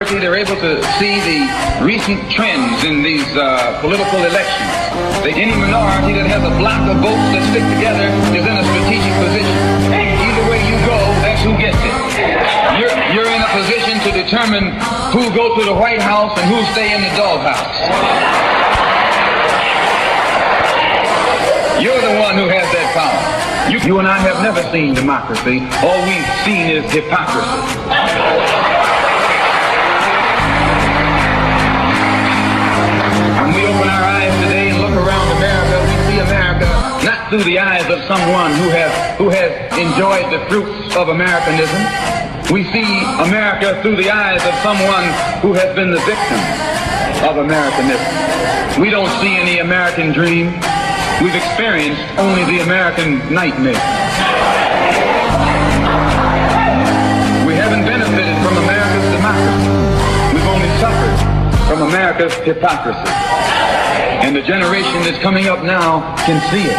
They're able to see the recent trends in these political elections. Any minority that has a block of votes that stick together is in a strategic position. Either way you go, that's who gets it. You're in a position to determine who go to the White House and who stay in the doghouse. You're the one who has that power. You and I have never seen democracy. All we've seen is hypocrisy. When we open our eyes today and look around America, we see America not through the eyes of someone who has enjoyed the fruits of Americanism. We see America through the eyes of someone who has been the victim of Americanism. We don't see any American dream. We've experienced only the American nightmare. We haven't benefited from America's democracy. We've only suffered from America's hypocrisy. And the generation that's coming up now can see it.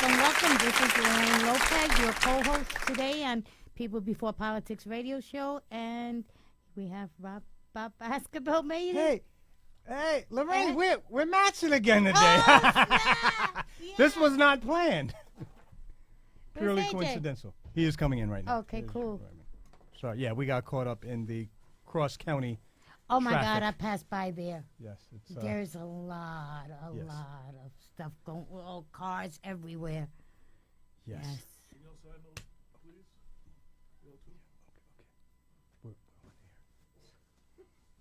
Welcome. This is Lorraine Lopez, your co-host today on People Before Politics radio show. And we have Bob Basketball made it. Hey, Lorraine, we're matching again today. Yeah. This was not planned. Purely AJ? coincidental. He is coming in right now. Okay, cool. Sorry, yeah, we got caught up in the cross-county Oh my traffic. God, I passed by there. Yes, it's There's a lot of stuff going. Oh, cars everywhere. yes.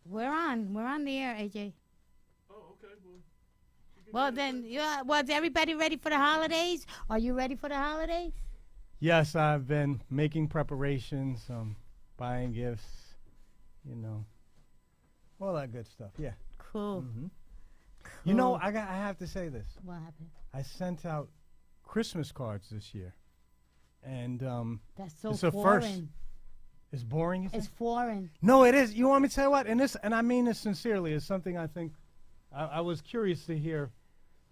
We're on the air, AJ. Oh, okay. Well, then, was everybody ready for the holidays? Are you ready for the holidays? Yes, I've been making preparations, buying gifts, all that good stuff. Yeah. Cool. Mm-hmm. Cool. You know, I have to say this. What happened? I sent out Christmas cards this year, and That's so it's a foreign. first. It's boring. You It's think? foreign. No, it is. You want me to tell you what? And I mean this sincerely. It's something I think. I was curious to hear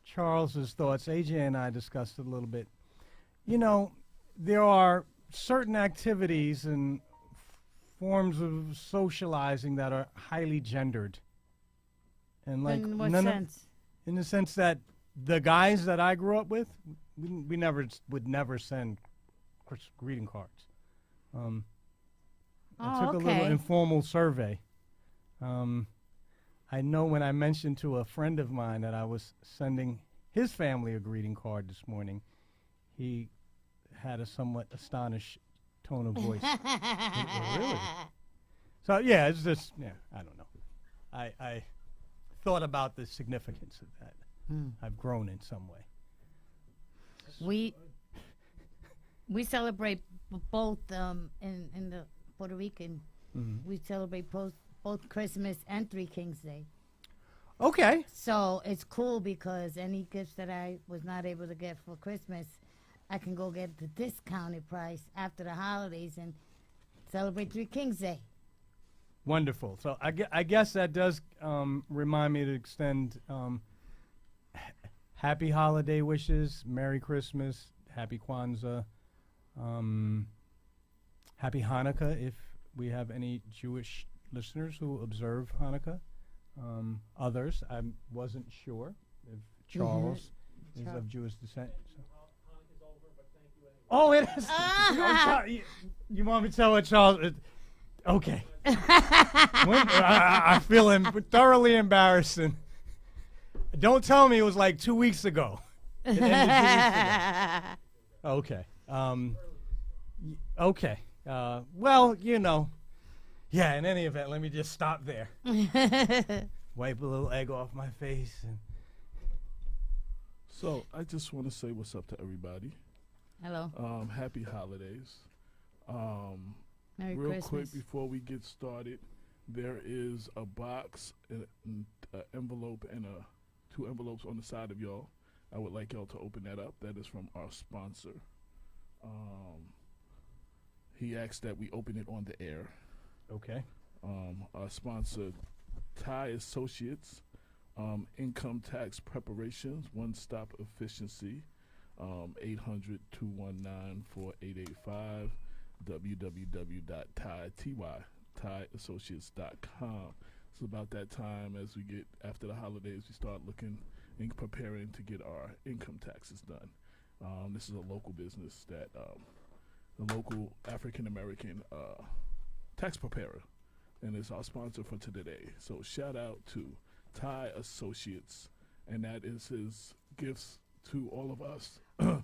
Charles's thoughts. AJ and I discussed it a little bit. There are certain activities and forms of socializing that are highly gendered. And like In what none sense? in the sense that the guys that I grew up with, we would never send greeting cards. I took a little informal survey. I know when I mentioned to a friend of mine that I was sending his family a greeting card this morning, he had a somewhat astonished tone of voice. Really? So, yeah, it's just, I don't know. I thought about the significance of that. I've grown in some way. We celebrate both in the Puerto Rican. Mm-hmm. We celebrate both Christmas and Three Kings Day. Okay. So it's cool because any gifts that I was not able to get for Christmas, I can go get the discounted price after the holidays and celebrate Three Kings Day. Wonderful. So I guess that does remind me to extend happy holiday wishes, Merry Christmas, Happy Kwanzaa, Happy Hanukkah if we have any Jewish listeners who observe Hanukkah. Others, I wasn't sure if Charles is of Jewish descent. So. Oh, it is. You want me to tell what Charles? Okay. I feel thoroughly embarrassed. Don't tell me it was like 2 weeks ago. It ended 2 weeks ago. Okay. Okay. Well, yeah, in any event, let me just stop there. Wipe a little egg off my face. So I just want to say what's up to everybody. Hello. Happy holidays. Merry Real Christmas. quick before we get started, there is a box, an envelope, and two envelopes on the side of y'all. I would like y'all to open that up. That is from our sponsor. He asked that we open it on the air. Okay. Our sponsor, Thai Associates, Income Tax Preparations, One-Stop Efficiency. 800-219-4885, www.tieassociates.com. It's about that time as we get after the holidays, we start looking and preparing to get our income taxes done. This is a local business that the local African-American tax preparer, and it's our sponsor for today. So shout out to Ty Associates, and that is his gifts to all of us.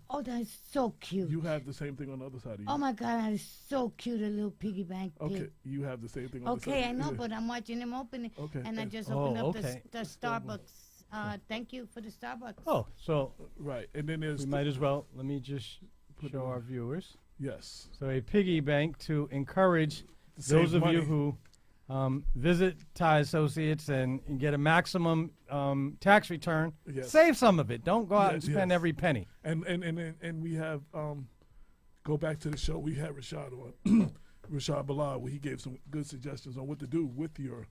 Oh, that's so cute. You have the same thing on the other side of you. Oh my God, that is so cute, a little piggy bank pig. Okay, you have the same thing on the side. Okay, I know, but I'm watching him open it. Okay. And I just opened up okay. the Starbucks. Thank you for the Starbucks. Oh, so Right, and then there's we might as well, let me just show our viewers. yes, So a piggy bank to encourage Save those of money. you who visit Ty Associates and get a maximum tax return. Yes. Save some of it. Don't go out and Yes, spend yes. every penny. and we have go back to the show. We had Rashad on Rashad Bilal, where he gave some good suggestions on what to do with your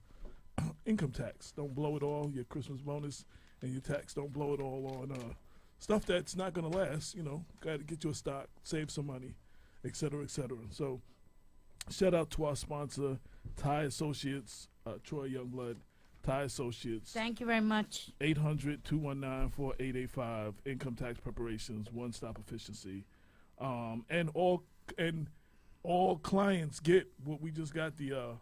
income tax. Don't blow it all, your Christmas bonus and your tax. Don't blow it all on stuff that's not going to last. You know, got to get you a stock, save some money, et cetera, et cetera. So shout out to our sponsor, Ty Associates, Troy Youngblood, Ty Associates. Thank you very much. 800-219-4885, income tax preparations, one-stop efficiency. And all clients get what we just got, the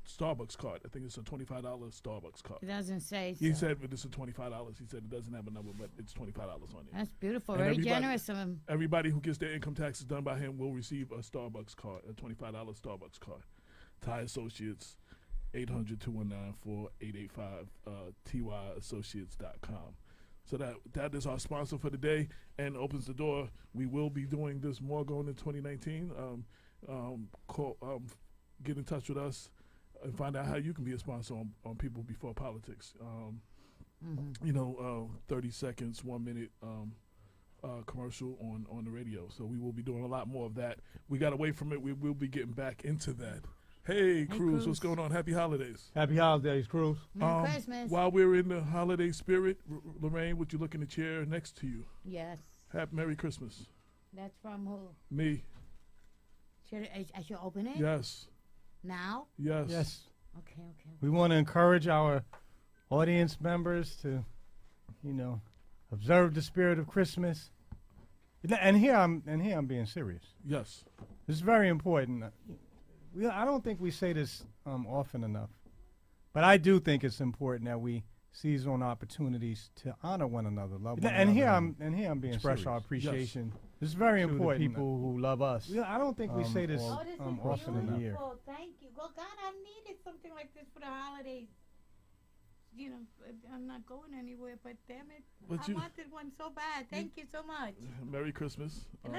Starbucks card. I think it's a $25 Starbucks card. It doesn't say. He so. said it's a $25. He said it doesn't have a number, but it's $25 on it. That's beautiful. And Very everybody- generous of him. Everybody who gets their income taxes done by him will receive a Starbucks card, a $25 Starbucks card. Ty Associates, 800-219-4885, tyassociates.com. So that is our sponsor for the day and opens the door. We will be doing this more going in 2019. Get in touch with us and find out how you can be a sponsor on People Before Politics. 30 seconds, 1 minute commercial on the radio. So we will be doing a lot more of that. We got away from it. We will be getting back into that. Hey, Cruz, what's going on? Happy holidays. Happy holidays, Cruz. Merry Christmas. While we're in the holiday spirit, Lorraine, would you look in the chair next to you? Yes. Happy Merry Christmas. That's from who? Me. I should open it? Yes. Now? Yes. Yes. Okay. We want to encourage our audience members to, observe the spirit of Christmas. And here I'm being serious. Yes. This is very important. I don't think we say this often enough, but I do think it's important that we seize on opportunities to honor one another, love one another. And here I'm being express serious. our appreciation. Yes. This is very to the important. people who love us. Yeah, I don't think we say this Oh, this is often in a year. beautiful. Thank you. Well, God, I needed something like this for the holidays. I'm not going anywhere, but damn it, But I you- wanted one so bad. Thank you so much. Merry Christmas. Look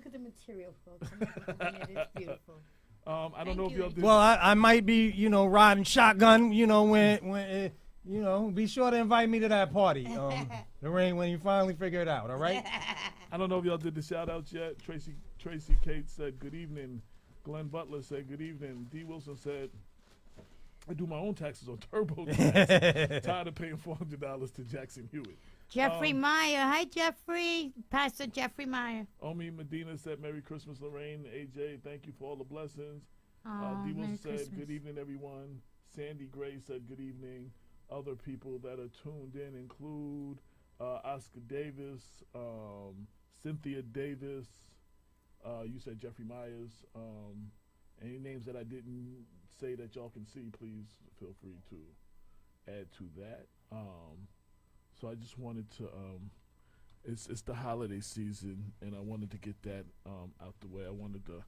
at the material, folks. I'm not looking at it. It's beautiful. I don't know if Thank y'all you. did. Well, I might be, riding shotgun, when be sure to invite me to that party, Lorraine, when you finally figure it out, all right? I don't know if y'all did the shout outs yet. Tracy Cates said good evening. Glenn Butler said good evening. D. Wilson said, I do my own taxes on TurboTax. Tired of paying $400 to Jackson Hewitt. Jeffrey Meyer. Hi, Jeffrey. Pastor Jeffrey Meyer. Omi Medina said Merry Christmas, Lorraine. AJ, thank you for all the blessings. Oh, D. Merry Wilson said Christmas. good evening, everyone. Sandy Gray said good evening. Other people that are tuned in include Oscar Davis, Cynthia Davis. You said Jeffrey Myers. Any names that I didn't say that y'all can see, please feel free to add to that. So I just wanted to, it's the holiday season, and I wanted to get that out the way. I wanted to,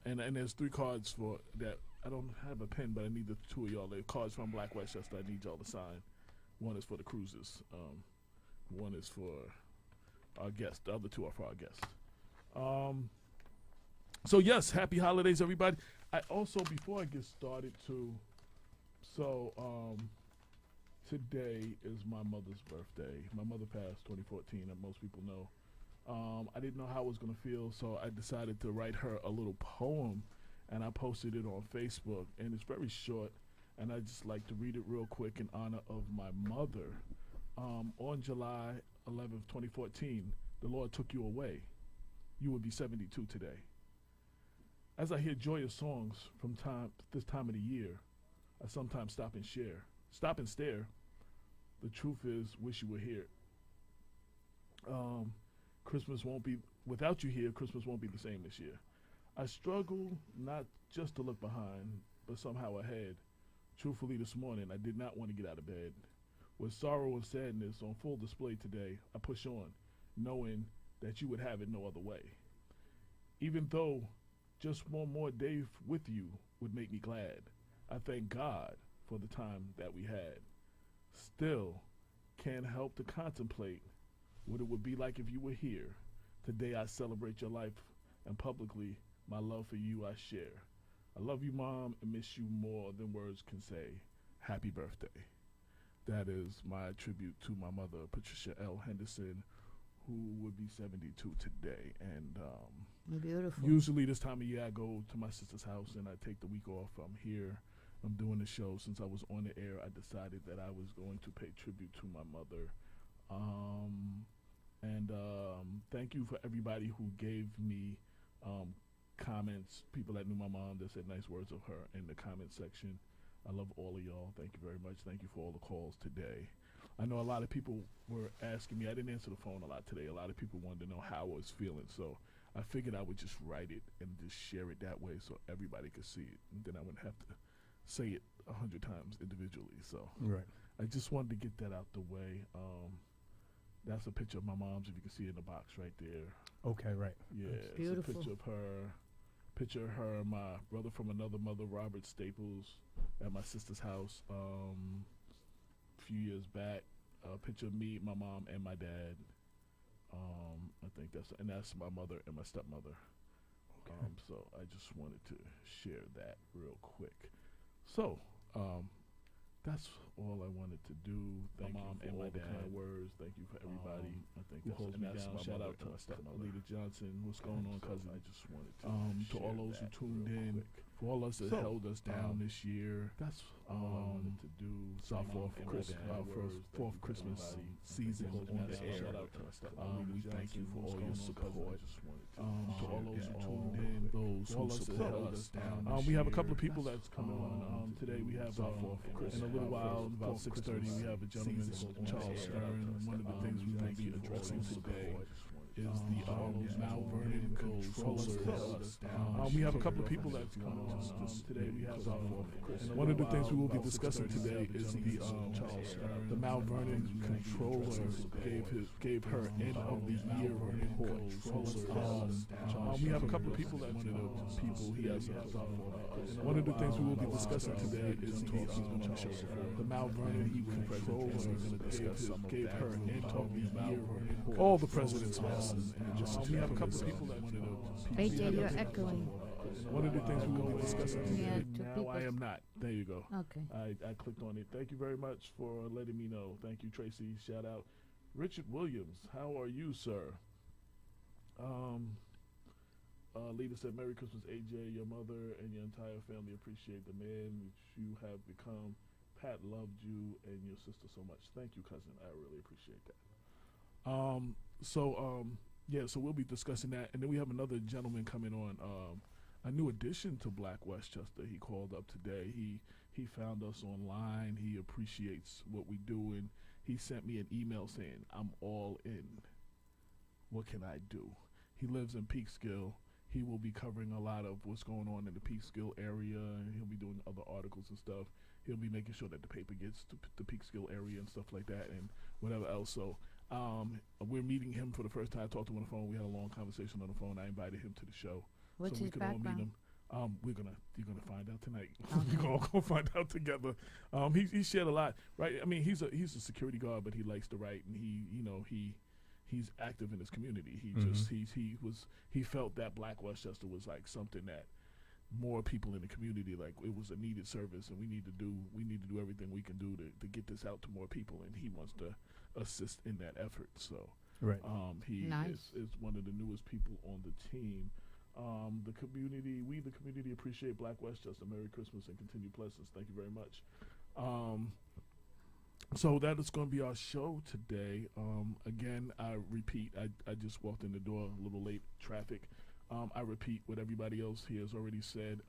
and there's 3 cards for that. I don't have a pen, but I need the 2 of y'all. They're cards from Black Westchester. I need y'all to sign. One is for the cruises. One is for our guests. The other 2 are for our guests. So yes, happy holidays, everybody. I also, before I get started too, today is my mother's birthday. My mother passed 2014, and most people know. I didn't know how I was going to feel, so I decided to write her a little poem, and I posted it on Facebook, and it's very short, and I just like to read it real quick in honor of my mother. On July 11th, 2014, the Lord took you away, you would be 72 today. As I hear joyous songs from this time of the year, I sometimes stop and stare. The truth is, wish you were here. Christmas won't be, without you here, Christmas won't be the same this year. I struggle not just to look behind, but somehow ahead. Truthfully, this morning, I did not want to get out of bed. With sorrow and sadness on full display today, I push on, knowing that you would have it no other way. Even though just one more day with you would make me glad, I thank God for the time that we had. Still, can't help to contemplate what it would be like if you were here. Today I celebrate your life, and publicly, my love for you I share. I love you, Mom, and miss you more than words can say. Happy birthday. That is my tribute to my mother, Patricia L. Henderson, who would be 72 today. And Beautiful. usually this time of year I go to my sister's house and I take the week off. I'm here. I'm doing the show. Since I was on the air, I decided that I was going to pay tribute to my mother. Thank you for everybody who gave me comments, people that knew my mom that said nice words of her in the comment section. I love all of y'all. Thank you very much. Thank you for all the calls today. I know a lot of people were asking me. I didn't answer the phone a lot today. A lot of people wanted to know how I was feeling. So I figured I would just write it and just share it that way so everybody could see it. And then I wouldn't have to say it 100 times individually. So Right. I just wanted to get that out the way. That's a picture of my mom's, if you can see it in the box right there. Okay, right. Yeah, it's beautiful. a picture of her, my brother from another mother, Robert Staples, at my sister's house a few years back. A picture of me, my mom, and my dad. I think that's my mother and my stepmother. Okay. So I just wanted to share that real quick. So, that's all I wanted to do. Thank my mom and my dad. Kind words. Thank you for everybody. I think who holds me down. Shout out to my stepmother, Alita Johnson. What's going on, cousin? I just wanted to all those who tuned in, for all us that held us down this year. That's all I wanted to do. Fourth Christmas season on the air. Shout out to my stepmother. We thank you for all your support. To all those who tuned in, those who support us down. We have a couple of people that's coming on today. We have in a little while, about 6:30, we have a gentleman, Charles Stern. One of the things we will be addressing today is the Mount Vernon controllers. We have a couple of people that's coming on today. We have one of the things we will be discussing today is the Mount Vernon controller gave her end of the year report. We have a couple of people that's he has. One of the things we will be discussing today is the Mount Vernon controller gave her end of the year report. All the president's messes. We have a couple of people that AJ, you're echoing. One of the things we will be discussing today. Yeah, now I am not. There you go. Okay. I clicked on it. Thank you very much for letting me know. Thank you, Tracy. Shout out. Richard Williams, how are you, sir? Lita said, Merry Christmas, AJ. Your mother and your entire family appreciate the man which you have become. Pat loved you and your sister so much. Thank you, cousin. I really appreciate that. So we'll be discussing that. And then we have another gentleman coming on, a new addition to Black Westchester. He called up today. He found us online. He appreciates what we do. And he sent me an email saying, I'm all in. What can I do? He lives in Peekskill. He will be covering a lot of what's going on in the Peekskill area. And he'll be doing other articles and stuff. He'll be making sure that the paper gets to the Peekskill area and stuff like that and whatever else. So we're meeting him for the first time. I talked to him on the phone. We had a long conversation on the phone. I invited him to the show. What's so we his could background? all meet him. You're gonna find out tonight. Okay. We're all gonna find out together. He shared a lot, right? I mean, he's a security guard, but he likes to write, and he's active in his community. He felt that Black Westchester was like something that more people in the community, like it was a needed service, and we need to do everything we can do to get this out to more people, and he wants to assist in that effort. So Right. He Nice. is one of the newest people on the team. The community appreciate Black Westchester. Merry Christmas and continued blessings. Thank you very much. So that is going to be our show today. Again, I repeat, I just walked in the door a little late, traffic. I repeat what everybody else here has already said.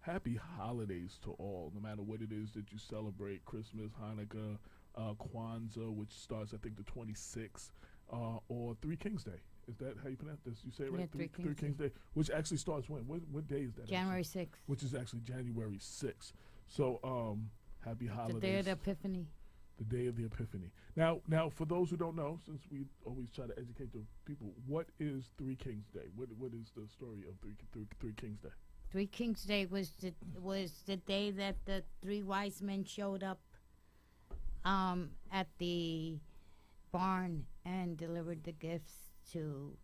Happy holidays to all, no matter what it is that you celebrate, Christmas, Hanukkah, Kwanzaa, which starts, I think, the 26th, or Three Kings Day. Is that how you pronounce this? You say it right? Yeah, Three Kings Day, which actually starts when? What day is that? January actually? 6th. Which is actually January 6th. So, happy holidays. The day of the Epiphany. The day of the Epiphany. Now, for those who don't know, since we always try to educate the people, what is Three Kings Day? What is the story of Three Kings Day? Three Kings Day was the day that the three wise men showed up at the barn and delivered the gifts to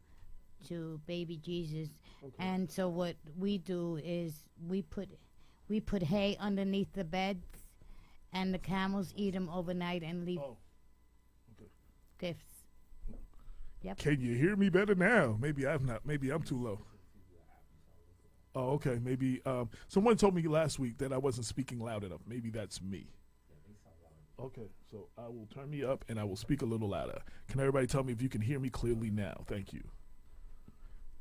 baby Jesus. Okay. And so what we do is we put hay underneath the beds, and the camels eat them overnight and leave gifts. Yep. Can you hear me better now? Maybe I'm not. Maybe I'm too low. Oh, okay. Maybe someone told me last week that I wasn't speaking loud enough. Maybe that's me. Okay, so I will turn me up and I will speak a little louder. Can everybody tell me if you can hear me clearly now? Thank you.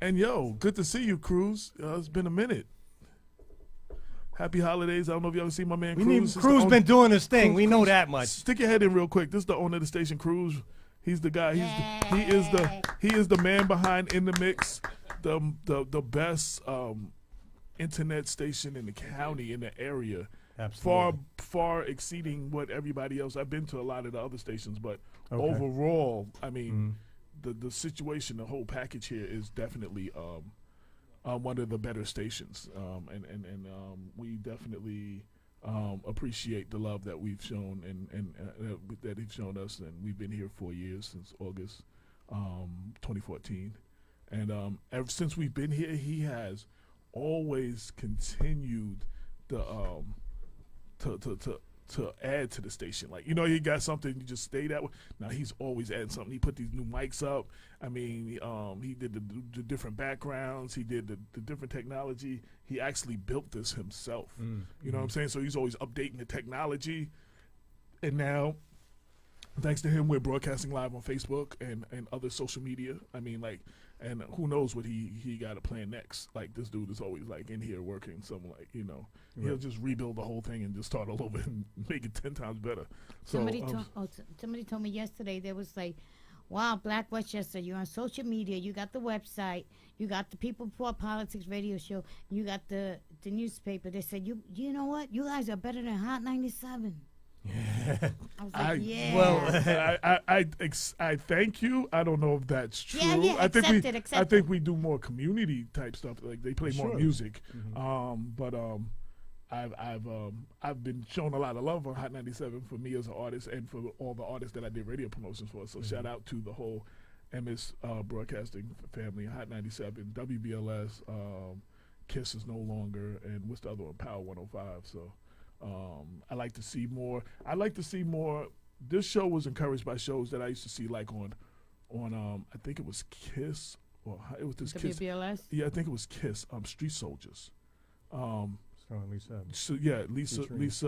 And yo, good to see you, Cruz. It's been a minute. Happy holidays. I don't know if y'all see my man Cruz. Cruz been doing his thing. We know that much. Stick your head in real quick. This is the owner of the station, Cruz. He's the guy. He is the man behind In the Mix, the best internet station in the county, in the area. Absolutely. Far exceeding what everybody else. I've been to a lot of the other stations, but overall, I mean, the situation, the whole package here is definitely one of the better stations, and we definitely appreciate the love that we've shown and that he's shown us, and we've been here 4 years, since August 2014, and ever since we've been here, he has always continued the to add to the station. Like, you know, you got something, you just stay that way. Now he's always adding something. He put these new mics up. I mean, he did the different backgrounds. He did the different technology. He actually built this himself. You know what I'm saying? So he's always updating the technology. And now, thanks to him, we're broadcasting live on Facebook and other social media. I mean, like, and who knows what he got to plan next. Like, this dude is always, like, in here working. So, like, you know, he'll just rebuild the whole thing and just start all over and make it 10 times better. So, somebody told me yesterday, there was like, wow, Black Westchester, you're on social media, you got the website, you got the People Before Politics radio show, you got the newspaper. They said, you know what? You guys are better than Hot 97. I was like, yeah. Well, I thank you. I don't know if that's true. Yeah, I think we do more community type stuff. Like, they play more music. But I've been shown a lot of love on Hot 97 for me as an artist and for all the artists that I did radio promotions for. So shout out to the whole MS Broadcasting family, Hot 97, WBLS, KISS is no longer, and what's the other one? Power 105. So. I like to see more. This show was encouraged by shows that I used to see, like on I think it was KISS, or it was this WBLS? KISS. Yeah, I think it was KISS. Street Soldiers. Lisa Evers. So yeah, Lisa Evers.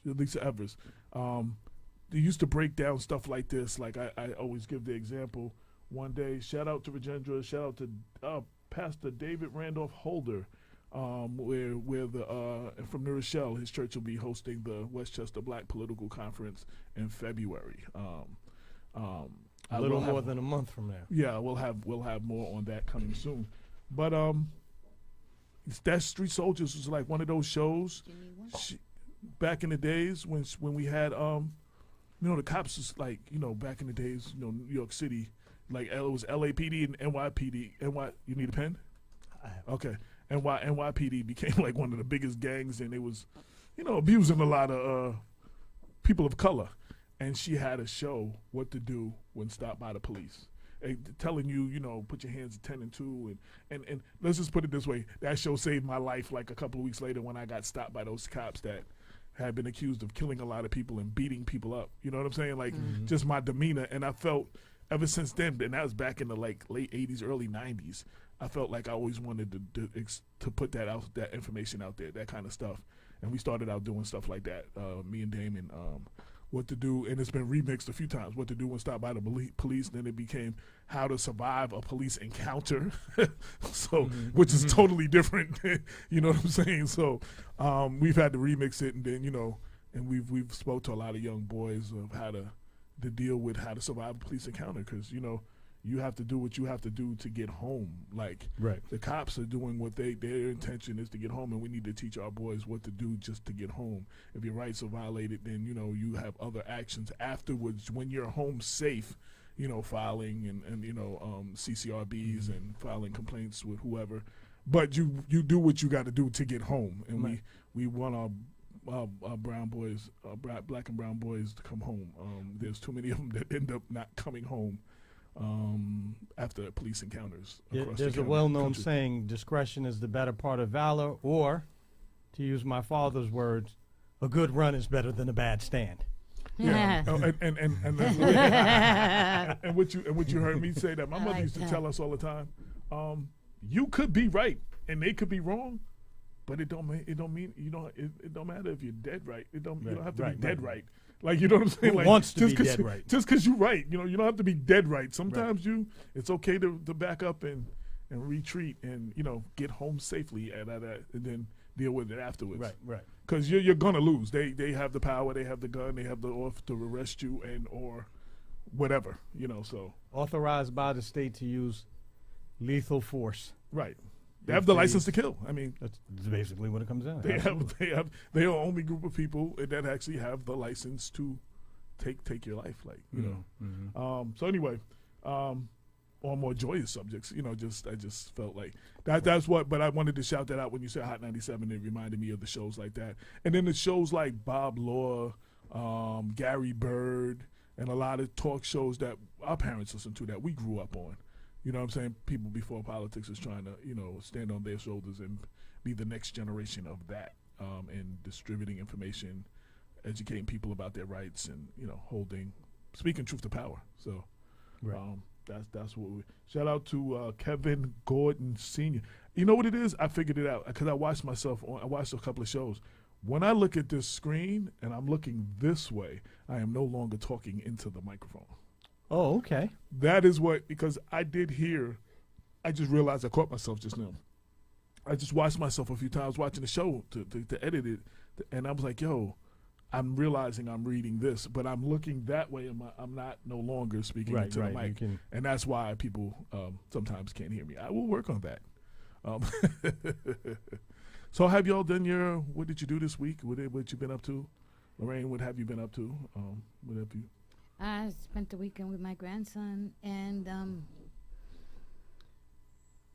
Lisa Evers. They used to break down stuff like this. Like, I always give the example. One day, shout out to Rajendra, shout out to Pastor David Randolph Holder. Where the from New Rochelle, his church will be hosting the Westchester Black Political Conference in February. A little more than a month from now. Yeah, we'll have more on that coming soon. But that Street Soldiers was like one of those shows back in the days when we had the cops was like, back in the days, New York City, like it was LAPD and NYPD. You need a pen? Okay. NYPD became like one of the biggest gangs, and it was, abusing a lot of people of color. And she had a show, What to Do When Stopped by the Police, telling you, put your hands at 10 and 2. And let's just put it this way. That show saved my life like a couple of weeks later when I got stopped by those cops that had been accused of killing a lot of people and beating people up. You know what I'm saying? Like, just my demeanor. And I felt ever since then, and that was back in the like late 80s, early 90s, I felt like I always wanted to put that information out there, that kind of stuff. And we started out doing stuff like that. Me and Damon, what to do, and it's been remixed a few times. What to do when stopped by the police. Then it became how to survive a police encounter, which is totally different. You know what I'm saying? So we've had to remix it, and then and we've spoke to a lot of young boys of how to deal with how to survive a police encounter, because you have to do what you have to do to get home. Like the cops are doing what their intention is to get home, and we need to teach our boys what to do just to get home. If your rights are violated, then you have other actions afterwards when you're home safe. Filing and CCRBs and filing complaints with whoever, but you do what you got to do to get home, and we want our brown boys, black and brown boys, to come home. There's too many of them that end up not coming home after police encounters. There's a well-known saying: discretion is the better part of valor, or, to use my father's words, a good run is better than a bad stand. Yeah, and what you heard me say that my mother used to tell us all the time. You could be right and they could be wrong, but it don't matter if you're dead right. You don't have to be dead right. Like, you know what I'm saying? Like, wants to be dead right? Just because you're right, you don't have to be dead right. Sometimes it's okay to back up and retreat and get home safely and then deal with it afterwards. Right. Because you're gonna lose. They have the power, they have the gun, they have the oath to arrest you or whatever. So authorized by the state to use lethal force. Right. They have the license to kill. I mean, that's basically what it comes down. They are the only group of people that actually have the license to take your life. Like So anyway, on more joyous subjects, I just felt like that's what. But I wanted to shout that out when you said Hot 97. It reminded me of the shows like that, and then the shows like Bob Law, Gary Bird, and a lot of talk shows that our parents listened to that we grew up on. You know what I'm saying? People before politics is trying to, stand on their shoulders and be the next generation of that, and distributing information, educating people about their rights, and speaking truth to power. So, that's what we. Shout out to Kevin Gordon Sr. You know what it is? I figured it out because I watched a couple of shows. When I look at this screen and I'm looking this way, I am no longer talking into the microphone. Oh, okay. That is because I did hear, I just realized I caught myself just now. I just watched myself a few times watching the show to edit it, and I was like, yo, I'm realizing I'm reading this, but I'm looking that way, and I'm not no longer speaking into the mic. And that's why people sometimes can't hear me. I will work on that. So have y'all done what did you do this week? What you been up to? Lorraine, what have you been up to? What have you? I spent the weekend with my grandson, and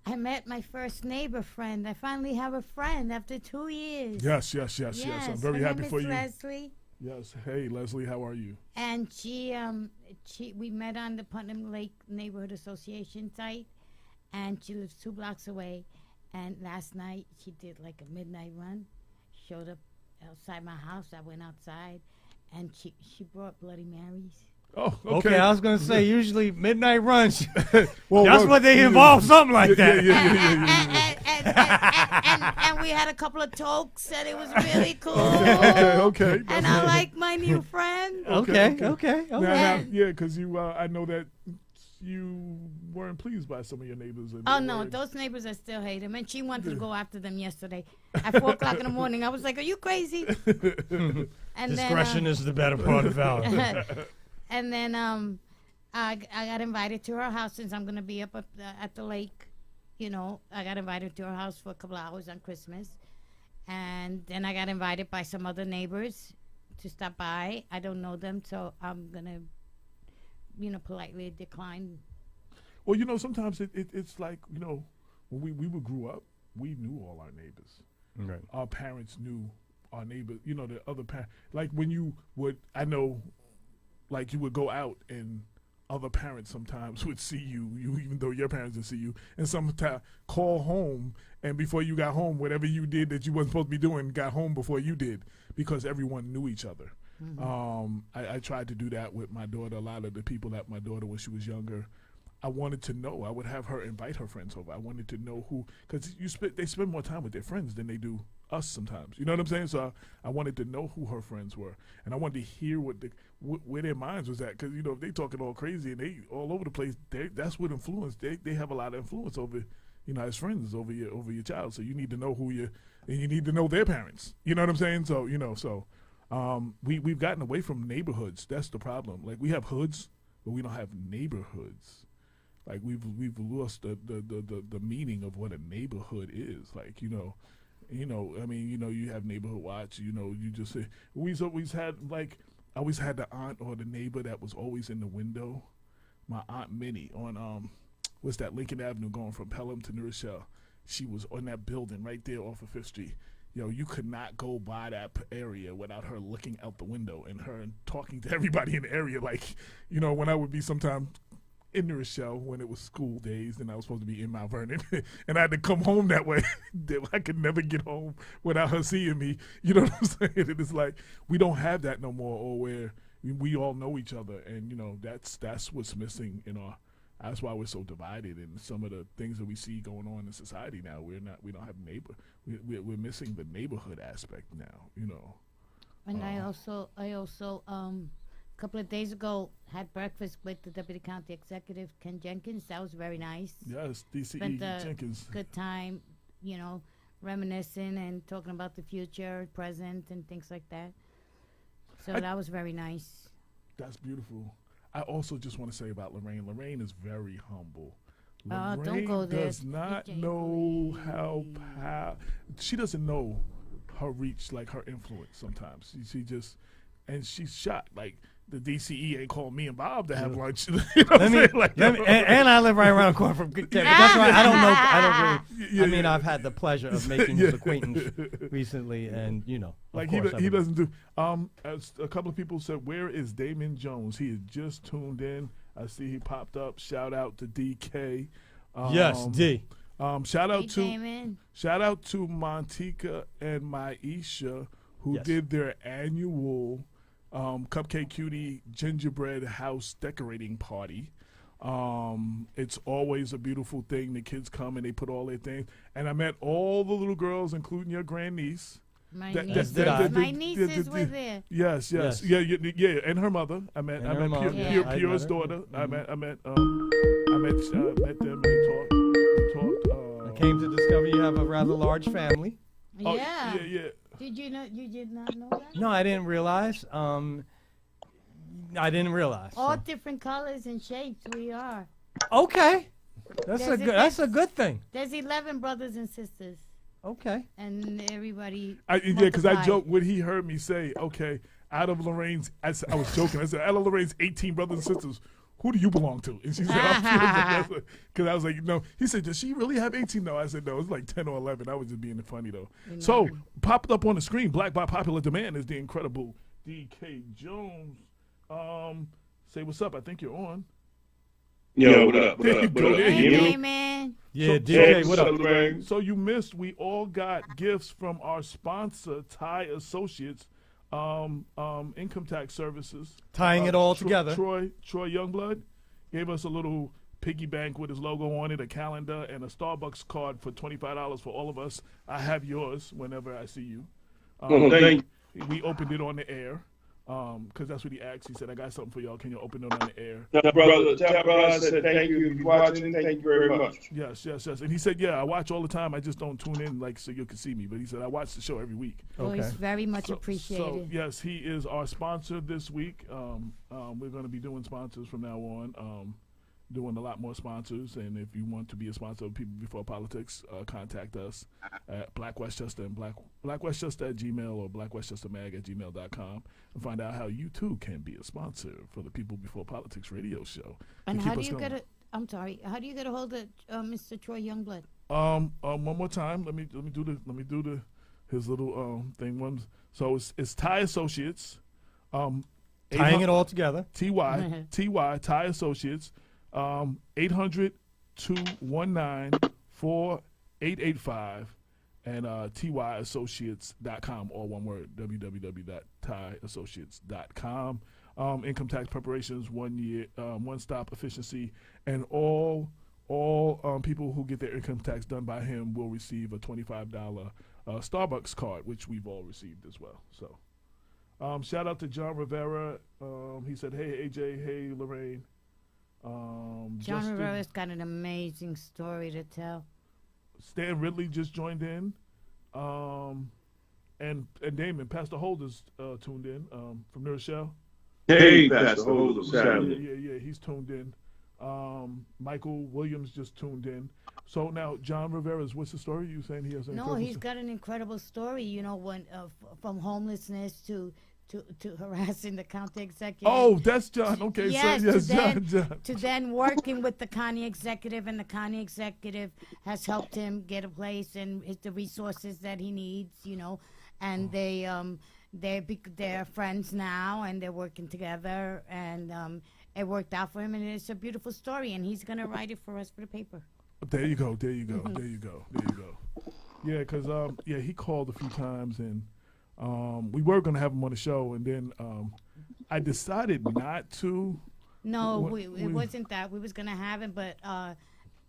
I met my first neighbor friend. I finally have a friend after 2 years. Yes. I'm very happy for you. Leslie. Yes. Hey, Leslie, how are you? And we met on the Putnam Lake Neighborhood Association site, and she lives 2 blocks away. And last night she did like a midnight run, showed up outside my house. I went outside, and she brought Bloody Marys. Oh, okay. I was going to say, usually midnight runs, that's what they involve, something like that. And we had a couple of tokes, and it was really cool. Okay. And I like my new friend. Okay. Now, because I know that you weren't pleased by some of your neighbors. Oh, no, those neighbors, I still hate them. And she wanted to go after them yesterday at 4 o'clock in the morning. I was like, are you crazy? And discretion is the better part of valor. And then I got invited to her house since I'm going to be up at the lake. I got invited to her house for a couple of hours on Christmas. And then I got invited by some other neighbors to stop by. I don't know them, so I'm going to, politely decline. Well, sometimes it's like, when we grew up, we knew all our neighbors. Right. Our parents knew our neighbors, the other parents. Like when you would, I know, like you would go out and other parents sometimes would see you even though your parents didn't see you, and sometimes call home, and before you got home, whatever you did that you wasn't supposed to be doing got home before you did, because everyone knew each other. Mm-hmm. I tried to do that with my daughter. A lot of the people that my daughter, when she was younger, I wanted to know. I would have her invite her friends over. I wanted to know who, because they spend more time with their friends than they do us sometimes. You know what I'm saying? So I wanted to know who her friends were, and I wanted to hear where their minds was at, because if they talking all crazy and they all over the place, that's what influence. They have a lot of influence over, as friends over your child. So you need to know and you need to know their parents. You know what I'm saying? So we've gotten away from neighborhoods. That's the problem. Like, we have hoods, but we don't have neighborhoods. Like, we've lost the meaning of what a neighborhood is. Like, you have neighborhood watch. You just say we always had, like, I always had the aunt or the neighbor that was always in the window. My Aunt Minnie on what's that, Lincoln Avenue going from Pelham to New Rochelle. She was on that building right there off of 5th Street. You could not go by that area without her looking out the window and her talking to everybody in the area. Like, when I would be sometime in New Rochelle when it was school days and I was supposed to be in Mount Vernon and I had to come home that way. I could never get home without her seeing me. You know what I'm saying? And it's like, we don't have that no more, or where we all know each other. And, that's what's missing in our. That's why we're so divided, and some of the things that we see going on in society now. We don't have we're missing the neighborhood aspect now. And I also a couple of days ago had breakfast with the Deputy County Executive Ken Jenkins. That was very nice. Yes, DCE Spent a Jenkins. good time, reminiscing and talking about the future, present, and things like that. So that was very nice. That's beautiful. I also just want to say about Lorraine. Lorraine is very humble. Don't go there. Does not know how she doesn't know her reach, like her influence sometimes. She just, and she's shot. Like, the DCE ain't called me and Bob to have lunch. And I live right around the corner from Kevin. That's why I don't know. I don't really. I mean, I've had the pleasure of making his acquaintance recently, and like he doesn't do. As a couple of people said, where is Damon Jones? He has just tuned in. I see he popped up. Shout out to DK. Yes, D. Shout out to Damon. Shout out to Montika and Maisha, who did their annual Cupcake Cutie gingerbread house decorating party. It's always a beautiful thing. The kids come and they put all their things. And I met all the little girls, including your grandniece. My nieces were there. Yes. Yeah, and her mother. I met Pure's daughter. Mm-hmm. I met them. They talked. I came to discover you have a rather large family. Yeah. Yeah. Did you know? You did not know that? No, I didn't realize. All different colors and shapes. We are. Okay, that's a good thing. There's 11 brothers and sisters. Okay. And everybody. Because I joked when he heard me say, okay, out of Lorraine's, I was joking. I said, out of Lorraine's 18 brothers and sisters, who do you belong to? And she said, because I was like, no. He said, does she really have 18? No, I said, no, it's like 10 or 11. I was just being funny, though. So, popped up on the screen, Black by Popular Demand is the incredible DK Jones. Say what's up. I think you're on. Yo, what up? Hey, man. Yeah, DK, what up? Lorraine? So you missed, we all got gifts from our sponsor, Thai Associates, Income Tax Services. Tying it all together. Troy Youngblood gave us a little piggy bank with his logo on it, a calendar, and a Starbucks card for $25 for all of us. I have yours whenever I see you. Thank you. We opened it on the air. Because that's what he asked. He said, I got something for y'all. Can you open it on the air? Tell brother I said thank you if you're watching. Thank you very much. Yes. And he said, yeah, I watch all the time. I just don't tune in so you can see me. But he said, I watch the show every week. Well, it's very much appreciated. So, yes, he is our sponsor this week. We're going to be doing sponsors from now on. Doing a lot more sponsors, and if you want to be a sponsor of People Before Politics, contact us at Black Westchester and Black Westchester at Gmail or blackwestchestermag@gmail.com and find out how you too can be a sponsor for the People Before Politics radio show. And how do you get how do you get a hold of Mr. Troy Youngblood? One more time. Let me do his little thing. So it's Thai Associates. Tying it all together. TY Thai Associates. 800-219-4885 and tyassociates.com, all one word, www.thaiassociates.com. Income tax preparations, 1 year, one-stop efficiency, and all people who get their income tax done by him will receive a $25 Starbucks card, which we've all received as well. So, shout out to John Rivera. He said, "Hey AJ, hey Lorraine." John Rivera's got an amazing story to tell. Stan Ridley just joined in, and Damon, Pastor Holder's tuned in from New Rochelle. Hey, Pastor Holder. Yeah, he's tuned in. Michael Williams just tuned in. So now, John Rivera's, what's the story? You saying he has an No, he's got an incredible story. You know, when from homelessness to harassing the county executive. Oh, that's John. Okay, yes, so yes, John. To then working with the county executive, and the county executive has helped him get a place and the resources that he needs. You know, and they're friends now, and they're working together, and it worked out for him, and it's a beautiful story, and he's gonna write it for us for the paper. There you go. Yeah, because he called a few times, and we were gonna have him on the show, and then I decided not to. No, it wasn't that. We was gonna have him, but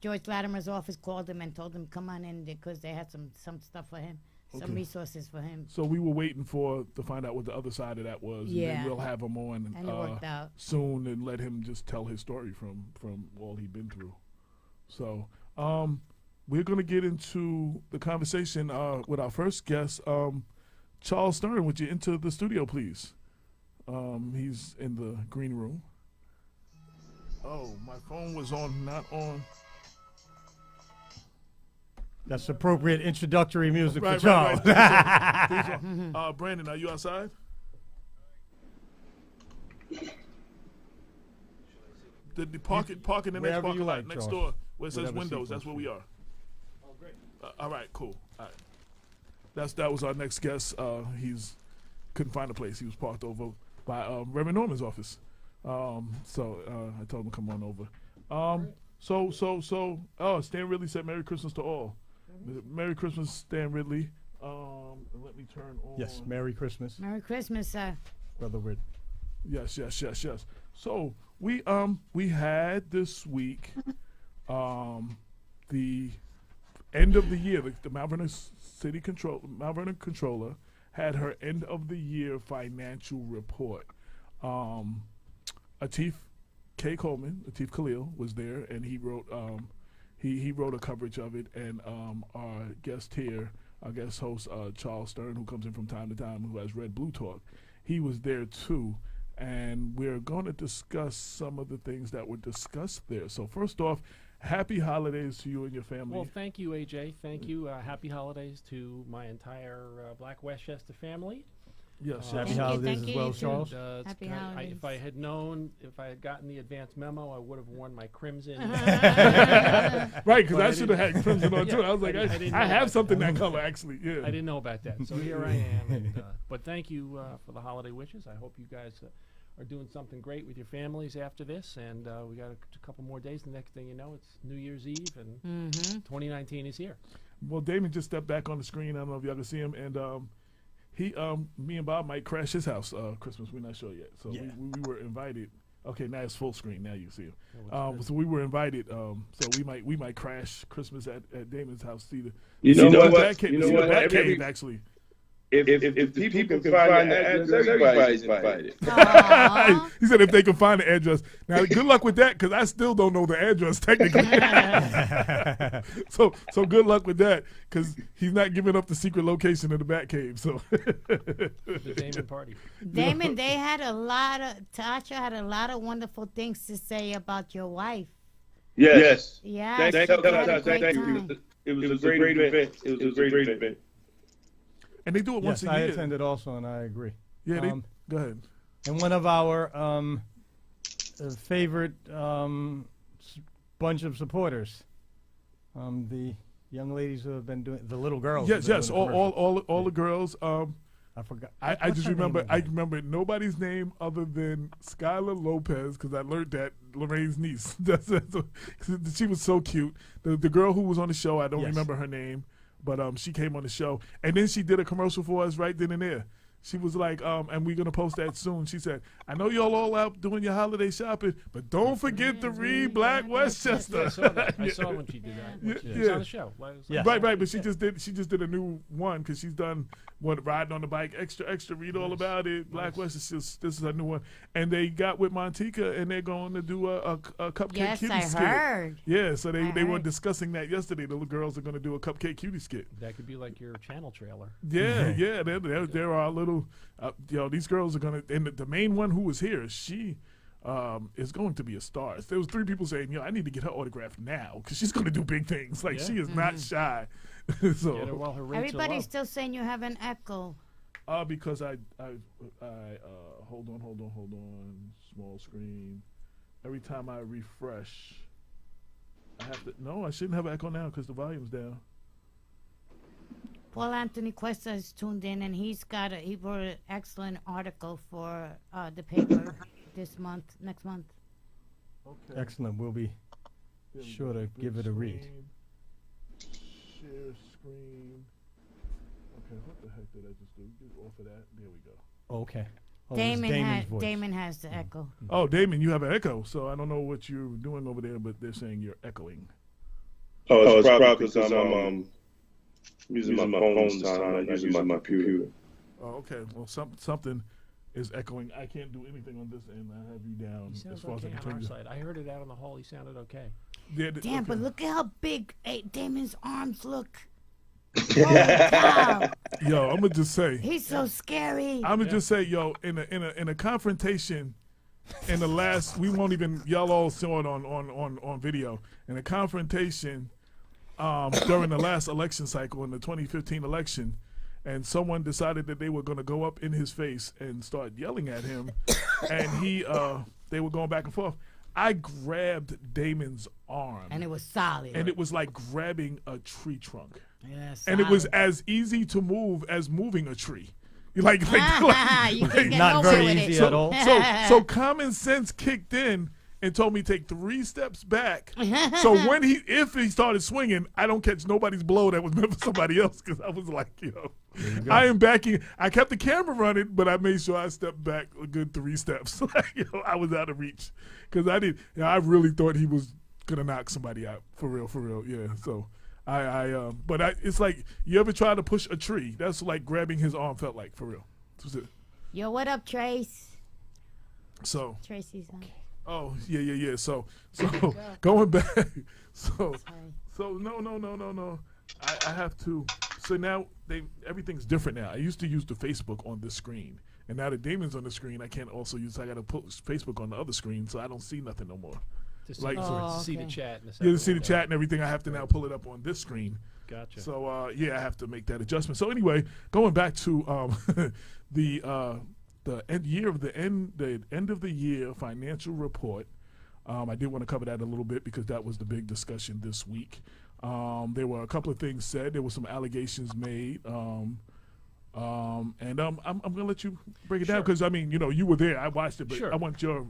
George Latimer's office called him and told him come on in because they had some stuff for him, some resources for him. So we were waiting to find out what the other side of that was, and then we'll have him on and it worked out soon, and let him just tell his story from all he'd been through. So we're gonna get into the conversation with our first guest, Charles Stern. Would you enter the studio, please? He's in the green room. Oh, my phone was not on. That's appropriate introductory music for Charles. Charles. Brandon, are you outside? The park in the next parking lot next door where it says windows. That's where we are. Oh, great. All right, cool. All right. That was our next guest. He's couldn't find a place. He was parked over by Reverend Norman's office. So I told him to come on over. Stan Ridley said Merry Christmas to all. Merry Christmas, Stan Ridley. Let me turn on. Yes, Merry Christmas. Merry Christmas, Brother Rid. Yes. So we had this week the end of the year. The Mount Vernon Controller had her end of the year financial report. Atif Khalil was there, and he wrote he wrote a coverage of it, and our guest host Charles Stern, who comes in from time to time, who has Red Blue Talk, he was there too. And we're going to discuss some of the things that were discussed there. So first off, happy holidays to you and your family. Well, thank you, AJ. Thank you. Happy holidays to my entire Black Westchester family. Yes. Happy holidays as well, Charles. Happy holidays. If I had gotten the advance memo, I would have worn my crimson. Right, because I should have had crimson on too. I was like, I have something that color actually. Yeah. I didn't know about that, so here I am. And, but thank you for the holiday wishes. I hope you guys are doing something great with your families after this, and we got a couple more days. The next thing you know, it's New Year's Eve, and 2019 is here. Well, Damon just stepped back on the screen. I don't know if y'all can see him, and me and Bob might crash his house Christmas. We're not sure yet, so we were invited. Okay, now it's full screen. Now you see him. So we were invited. So we might crash Christmas at Damon's house. See the Batcave actually. If people can find the address, everybody's invited. He said if they can find the address. Now, good luck with that, because I still don't know the address technically. So good luck with that, because he's not giving up the secret location of the Batcave. So the Damon party. Damon, Tasha had a lot of wonderful things to say about your wife. Yes. Yeah. Thank you. It was a great event. It was a great event. And they do it once a year. I attended also, and I agree. Yeah, go ahead. And one of our favorite bunch of supporters, the young ladies who have been doing, the little girls. Yes, all the girls. I forgot. I just remember. I remember nobody's name other than Skylar Lopez, because I learned that Lorraine's niece. She was so cute. The girl who was on the show, I don't remember her name. But she came on the show, and then she did a commercial for us right then and there. She was like, and we're gonna post that soon. She said, I know y'all all out doing your holiday shopping, but don't forget to read Black Westchester. I saw that. I saw when she did that. When she was on the show. Yeah. Right, but she just did a new one because she's done riding on the bike, extra, read all about it. Black Westchester, this is a new one, and they got with Montica, and they're going to do a cupcake cutie skit. Heard. Yeah, so they were discussing that yesterday. The little girls are going to do a cupcake cutie skit. That could be like your channel trailer. Yeah, there are little, these girls are going to, and the main one who was here, she is going to be a star. There was 3 people saying, I need to get her autograph now because she's going to do big things. Like, she is not shy. So Get her while her rates are Everybody's low. still saying you have an echo. because I hold on, small screen. Every time I refresh, I have to. No, I shouldn't have echo now because the volume's down. Paul Anthony Cuesta is tuned in, and he wrote an excellent article for the paper next month. Okay. Excellent. We'll be There we sure go. to give it a read. Screen. Share screen. Okay, what the heck did I just do? Get off of that. There we go. Okay. Oh, this is Damon's voice. Damon has the echo. Oh, Damon, you have an echo, so I don't know what you're doing over there, but they're saying you're echoing. Oh, it's probably because I'm using my phone this time. I'm not using my computer. Oh, okay. Well, something is echoing. I can't do anything on this end. I have you down He sounds as far okay as I can on our turn you. side. I heard it out in the hall. He sounded okay. Yeah, Damn, okay. but look at how big Damon's arms look. Holy cow. Yo, I'm gonna just say. He's so scary. I'm gonna just say, yo, in a confrontation, in the last, we won't even, y'all all saw it on video. In a confrontation, during the last election cycle in the 2015 election, and someone decided that they were gonna go up in his face and start yelling at him, and they were going back and forth. I grabbed Damon's arm, And it was solid. and it was like grabbing a tree trunk. Yes. And it was as easy to move as moving a tree. Like you can get Not nowhere very with easy it. at all. so common sense kicked in and told me take 3 steps back. So if he started swinging, I don't catch nobody's blow that was meant for somebody else, because I was like, I am backing. I kept the camera running, but I made sure I stepped back a good 3 steps. I was out of reach because I really thought he was gonna knock somebody out for real. Yeah. So. It's like, you ever try to push a tree? That's like grabbing his arm felt like, for real. That's it. Yo, what up, Trace? So, Tracy's on. oh yeah. So going back. So no. I have to. So now everything's different now. I used to use the Facebook on this screen, and now that Damon's on the screen, I can't also use. I got to put Facebook on the other screen, so I don't see nothing no more. To see, Like- to see the okay. chat. In a Yeah, to second see the window. chat and everything, I have to now pull it up on this screen. Gotcha. So I have to make that adjustment. So anyway, going back to the end of the year financial report. I did want to cover that a little bit because that was the big discussion this week. There were a couple of things said. There were some allegations made. And I'm gonna let you break it down because you were there. I watched it, but Sure. I want your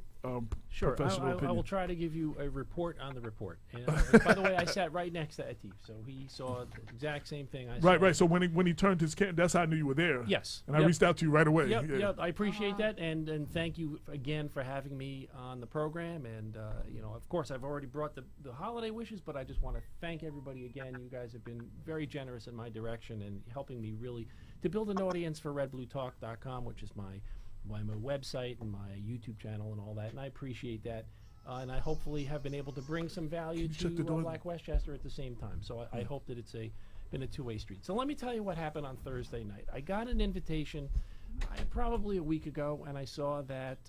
Sure, professional I opinion. will try to give you a report on the report. And by the way, I sat right next to Etif, so he saw the exact same thing I saw. Right. So when he turned his camera, that's how I knew you were there. Yes. And I Yep. reached out to you right away. Yep, Yeah. yep. I appreciate that, and thank you again for having me on the program. And of course, I've already brought the holiday wishes, but I just want to thank everybody again. You guys have been very generous in my direction and helping me really to build an audience for RedBlueTalk.com, which is my website and my YouTube channel and all that. And I appreciate that. And I hopefully have been able to bring some value check the to door? Black Westchester at the same time. So I hope that it's been a two-way street. So let me tell you what happened on Thursday night. I got an invitation probably a week ago, and I saw that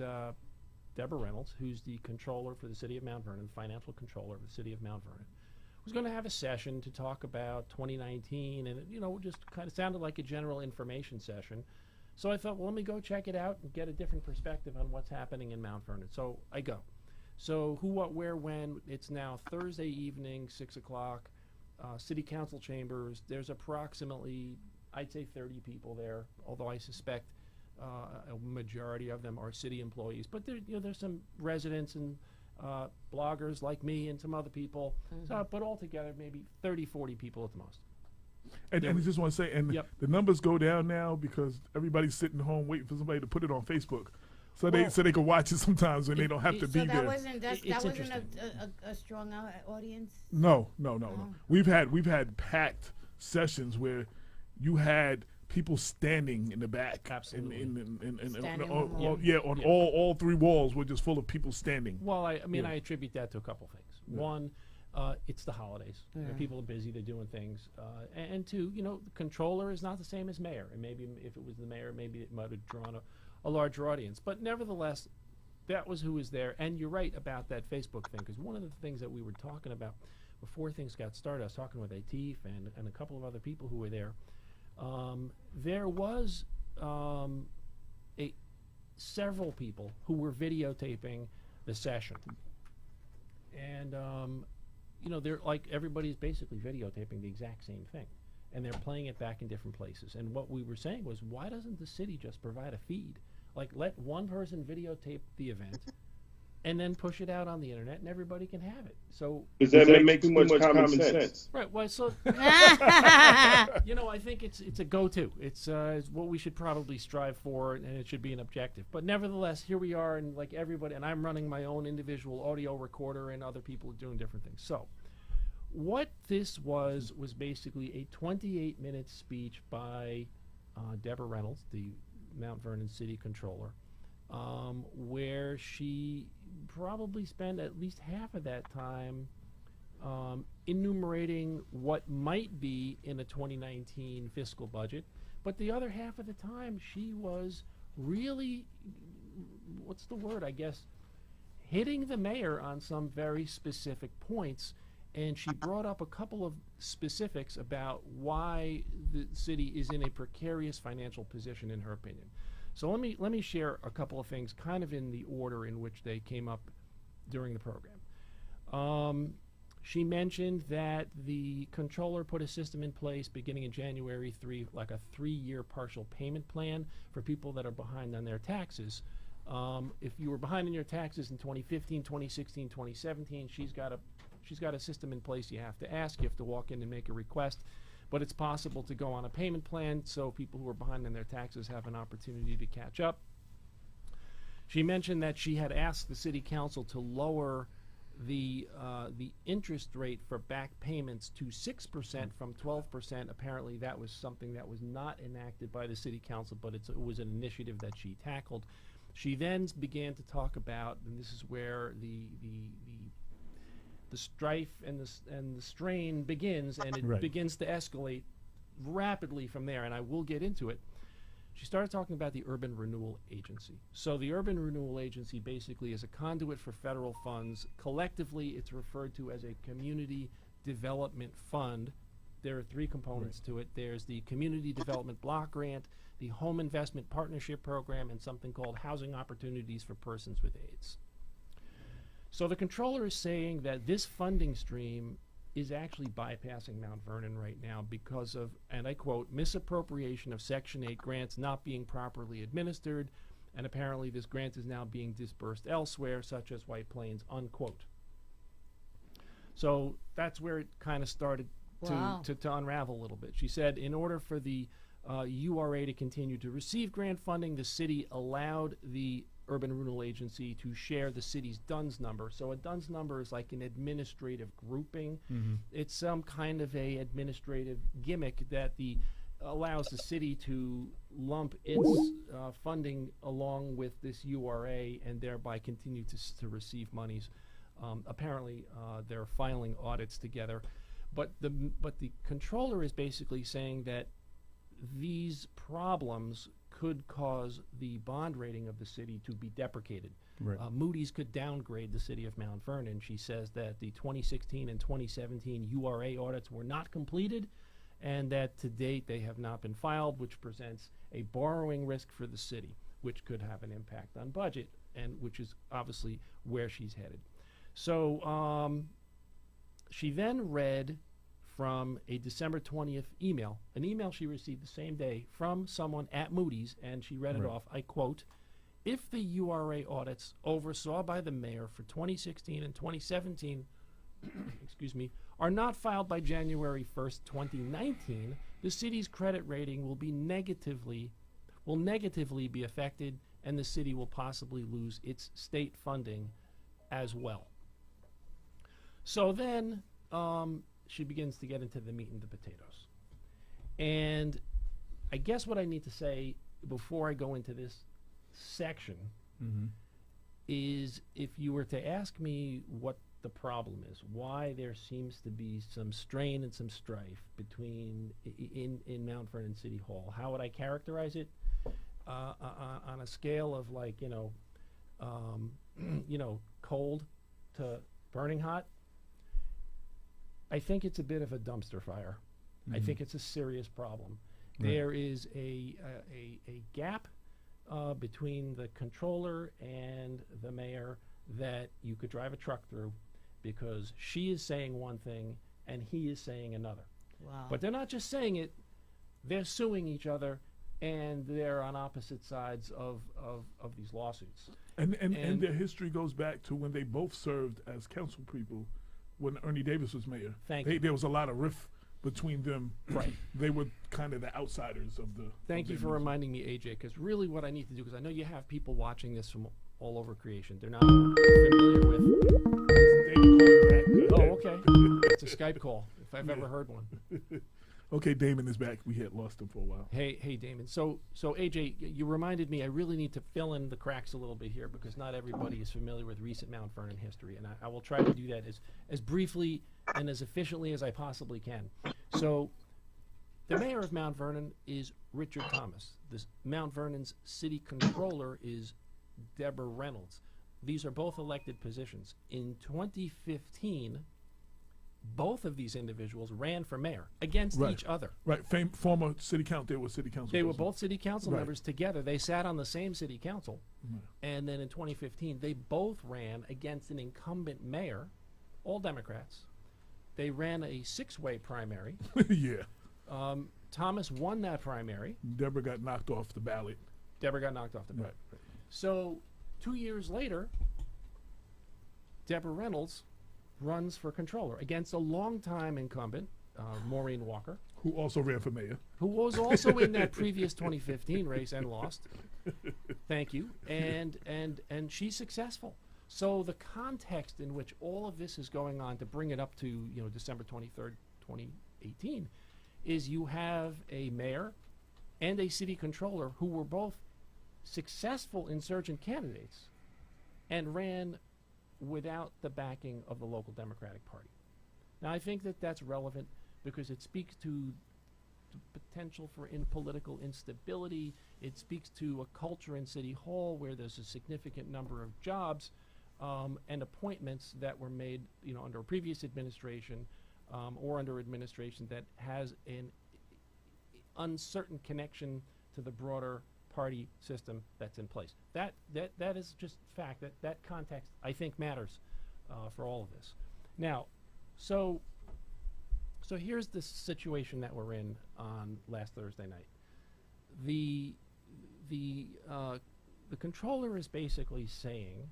Deborah Reynolds, who's the controller for the city of Mount Vernon, the financial controller of the city of Mount Vernon, was going to have a session to talk about 2019, and it just kind of sounded like a general information session. So I thought, well, let me go check it out and get a different perspective on what's happening in Mount Vernon. So I go. So who, what, where, when? It's now Thursday evening, 6 o'clock. City Council chambers. There's approximately, I'd say, 30 people there, although I suspect a majority of them are city employees. But there's some residents and bloggers like me and some other people. So, but altogether, maybe 30, 40 people at the most. And I just want to say, and Yep. the numbers go down now because everybody's sitting home waiting for somebody to put it on Facebook, so they can watch it sometimes when they don't have to be So that there. wasn't It's that wasn't interesting. a strong audience. No. We've had packed sessions where you had people standing in the back. Absolutely. Standing on room. all three walls were just full of people standing. Well, I mean, Yeah. I attribute that to a couple things. Yeah. One, it's the holidays. You know, people are busy, they're doing things. And two, the controller is not the same as mayor. And maybe if it was the mayor, maybe it might have drawn a larger audience. But nevertheless, that was who was there. And you're right about that Facebook thing, because one of the things that we were talking about before things got started, I was talking with Atif and a couple of other people who were there. There was several people who were videotaping the session. And, they're like, everybody's basically videotaping the exact same thing. And they're playing it back in different places. And what we were saying was, why doesn't the city just provide a feed? Like, let one person videotape the event and then push it out on the internet and everybody can have it. So, Does that make too much common sense? right, well, so, I think it's a go-to. It's what we should probably strive for, and it should be an objective. But nevertheless, here we are, and like everybody, and I'm running my own individual audio recorder, and other people are doing different things. So, what this was basically a 28-minute speech by Deborah Reynolds, the Mount Vernon City Controller, where she probably spent at least half of that time enumerating what might be in a 2019 fiscal budget, but the other half of the time she was really, what's the word, I guess, hitting the mayor on some very specific points. And she brought up a couple of specifics about why the city is in a precarious financial position, in her opinion. So let me share a couple of things, kind of in the order in which they came up during the program. She mentioned that the controller put a system in place beginning in January 3, like a 3-year partial payment plan for people that are behind on their taxes. If you were behind on your taxes in 2015, 2016, 2017, she's got a system in place. You have to ask, you have to walk in and make a request, but it's possible to go on a payment plan so people who are behind on their taxes have an opportunity to catch up. She mentioned that she had asked the city council to lower the interest rate for back payments to 6% from 12%. Apparently that was something that was not enacted by the city council, but it was an initiative that she tackled. She then began to talk about, and this is where the strife and the strain begins, and it begins to escalate rapidly from there, and I will get into it. She started talking about the Urban Renewal Agency. So the Urban Renewal Agency basically is a conduit for federal funds. Collectively, it's referred to as a community development fund. There are 3 components to it. There's the Community Development Block Grant, the Home Investment Partnership Program, and something called Housing Opportunities for Persons with AIDS. So the controller is saying that this funding stream is actually bypassing Mount Vernon right now because of, and I quote, misappropriation of Section 8 grants not being properly administered, and apparently this grant is now being dispersed elsewhere, such as White Plains, unquote. So that's where it kind of started to unravel a little bit. She said in order for the URA to continue to receive grant funding, the city allowed the Urban Renewal Agency to share the city's DUNS number. So a DUNS number is like an administrative grouping. It's some kind of a administrative gimmick that allows the city to lump its funding along with this URA and thereby continue to receive monies. Apparently, they're filing audits together. But the controller is basically saying that these problems could cause the bond rating of the city to be deprecated. Moody's could downgrade the city of Mount Vernon. She says that the 2016 and 2017 URA audits were not completed and that to date they have not been filed, which presents a borrowing risk for the city, which could have an impact on budget, and which is obviously where she's headed. So she then read from a December 20th email, an email she received the same day from someone at Moody's, and she read it off. I quote, "If the URA audits oversaw by the mayor for 2016 and 2017 excuse me, are not filed by January 1st, 2019, the city's credit rating will negatively be affected, and the city will possibly lose its state funding as well. So then she begins to get into the meat and the potatoes. And I guess what I need to say before I go into this section is, if you were to ask me what the problem is, why there seems to be some strain and some strife between in Mount Vernon City Hall, how would I characterize it? On a scale of, like, cold to burning hot, I think it's a bit of a dumpster fire. I think it's a serious problem. Right. There is a gap between the controller and the mayor that you could drive a truck through, because she is saying one thing and he is saying another. Wow. But they're not just saying it, they're suing each other, and they're on opposite sides of these lawsuits. And their history goes back to when they both served as council people when Ernie Davis was mayor. There was a lot of rift between them. Right. They were kind of the outsiders of the... Thank you for reminding me, AJ, because really what I need to do, because I know you have people watching this from all over creation. They're not familiar with... Oh, okay. It's a Skype call, if I've ever heard one. Okay, Damon is back. We had lost him for a while. Hey, Damon. So AJ, you reminded me. I really need to fill in the cracks a little bit here, because not everybody is familiar with recent Mount Vernon history, and I will try to do that as briefly and as efficiently as I possibly can. So, the mayor of Mount Vernon is Richard Thomas. Mount Vernon's city controller is Deborah Reynolds. These are both elected positions. In 2015. Both of these individuals ran for mayor against each other. Right, former city council. They were city council. They were both city council members together. They sat on the same city council, and then in 2015, they both ran against an incumbent mayor, all Democrats. They ran a 6-way primary. Yeah. Thomas won that primary. Deborah got knocked off the ballot. Right. So 2 years later, Deborah Reynolds runs for controller against a longtime incumbent, Maureen Walker, who also ran for mayor, who was also in that previous 2015 race and lost. Thank you. And she's successful. So the context in which all of this is going on, to bring it up to December 23rd, 2018, is you have a mayor and a city controller who were both successful insurgent candidates and ran without the backing of the local Democratic Party. Now, I think that that's relevant because it speaks to the potential for political instability. It speaks to a culture in City Hall where there's a significant number of jobs and appointments that were made, under a previous administration or under administration that has an uncertain connection to the broader party system that's in place. That is just fact. That context, I think, matters for all of this. Now, so here's the situation that we're in on last Thursday night. The controller is basically saying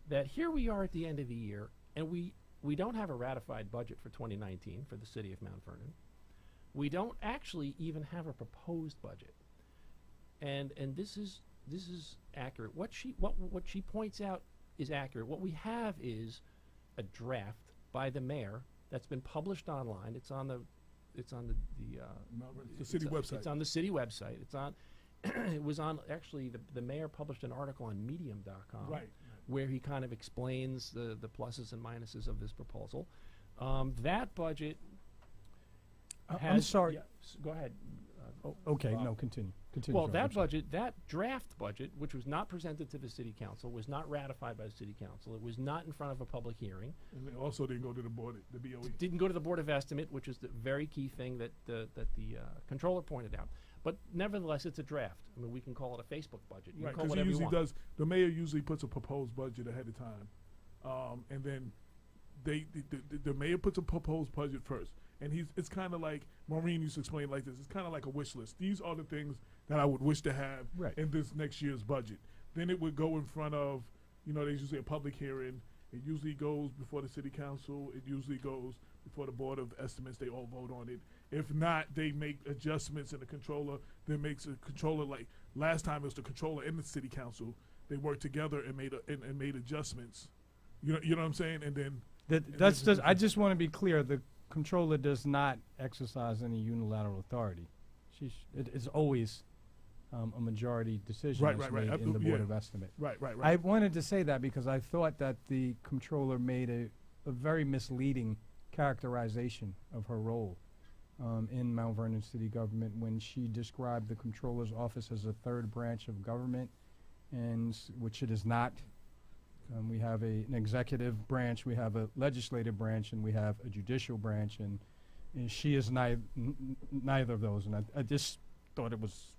that here we are at the end of the year, and we don't have a ratified budget for 2019 for the city of Mount Vernon. We don't actually even have a proposed budget. And this is accurate. What she points out is accurate. What we have is a draft by the mayor that's been published online. It's on the city website. It's on the city website. It was on, actually, the mayor published an article on Medium.com, where he kind of explains the pluses and minuses of this proposal. That budget I'm sorry. Go ahead. Okay, no, continue. Well, that draft budget, which was not presented to the city council, was not ratified by the city council. It was not in front of a public hearing. And it also didn't go to the board, the BOE. Didn't go to the Board of Estimate, which is the very key thing that the controller pointed out. But nevertheless, it's a draft. I mean, we can call it a Facebook budget. You can call it whatever you want. The mayor usually puts a proposed budget ahead of time, and then the mayor puts a proposed budget first. And it's kind of like Maureen used to explain like this. It's kind of like a wish list. These are the things that I would wish to have in this next year's budget. Then it would go in front of, there's usually a public hearing. It usually goes before the city council. It usually goes before the Board of Estimates. They all vote on it. If not, they make adjustments, and the controller then makes a controller. Like last time, it was the controller and the city council. They worked together and made adjustments. You know what I'm saying? And then That's just. I just want to be clear. The controller does not exercise any unilateral authority. It's always a majority decision that's made in the Board of Estimate. Right. I wanted to say that because I thought that the controller made a very misleading characterization of her role in Mount Vernon city government when she described the controller's office as a third branch of government, and which it is not. We have an executive branch, we have a legislative branch, and we have a judicial branch, and she is neither of those. And I just thought it was.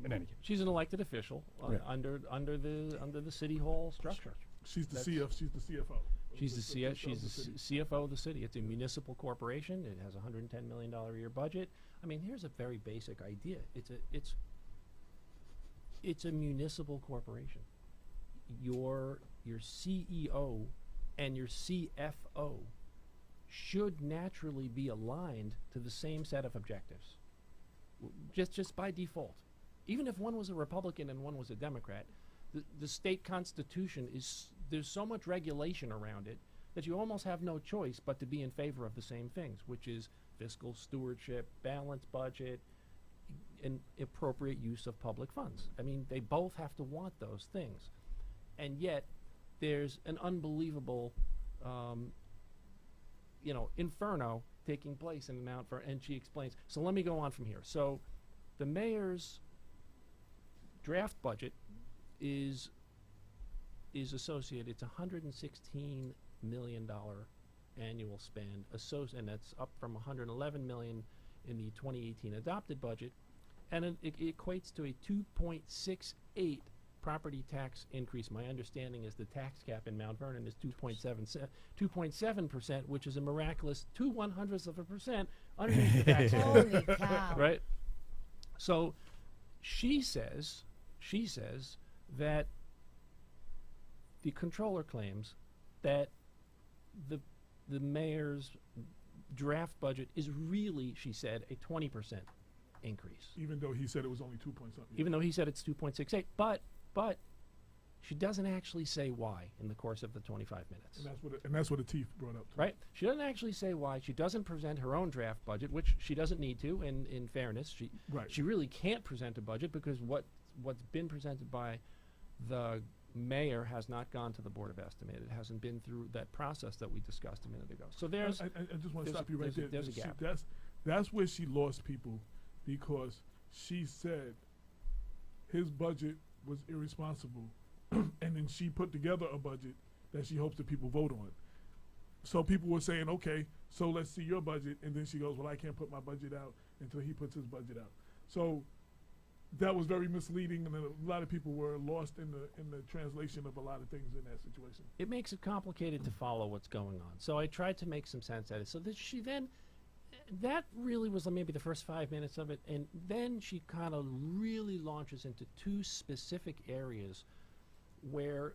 In any case, She's an elected official under the city hall structure. She's the CFO. She's the CFO of the city. It's a municipal corporation. It has a $110 million a year budget. I mean, here's a very basic idea. It's a municipal corporation. Your CEO and your CFO should naturally be aligned to the same set of objectives, just by default. Even if one was a Republican and one was a Democrat, the state constitution there's so much regulation around it that you almost have no choice but to be in favor of the same things, which is fiscal stewardship, balanced budget, and appropriate use of public funds. I mean, they both have to want those things. And yet, there's an unbelievable, inferno taking place in Mount Vernon. And she explains. So let me go on from here. So, the mayor's draft budget is associated. It's $116 million annual spend, and that's up from $111 million in the 2018 adopted budget, and it equates to a 2.68 property tax increase. My understanding is the tax cap in Mount Vernon is 2.7%, which is a miraculous 0.02% underneath the tax cap. Holy cow. Right? So she says that the controller claims that the mayor's draft budget is really, she said, a 20% increase. Even though he said it was only 2 point something. Even though he said it's 2.68, but she doesn't actually say why in the course of the 25 minutes. And that's what the teeth brought up. Right? She doesn't actually say why. She doesn't present her own draft budget, which she doesn't need to. In fairness, she really can't present a budget because what's been presented by the mayor has not gone to the Board of Estimate. It hasn't been through that process that we discussed a minute ago. So there's. I just want to stop you right there. There's a gap. That's where she lost people, because she said his budget was irresponsible, and then she put together a budget that she hopes that people vote on. So people were saying, okay, so let's see your budget, and then she goes, well, I can't put my budget out until he puts his budget out. So that was very misleading, and a lot of people were lost in the translation of a lot of things in that situation. It makes it complicated to follow what's going on. So I tried to make some sense at it. So that she then, that really was maybe the first 5 minutes of it, and then she kind of really launches into two specific areas where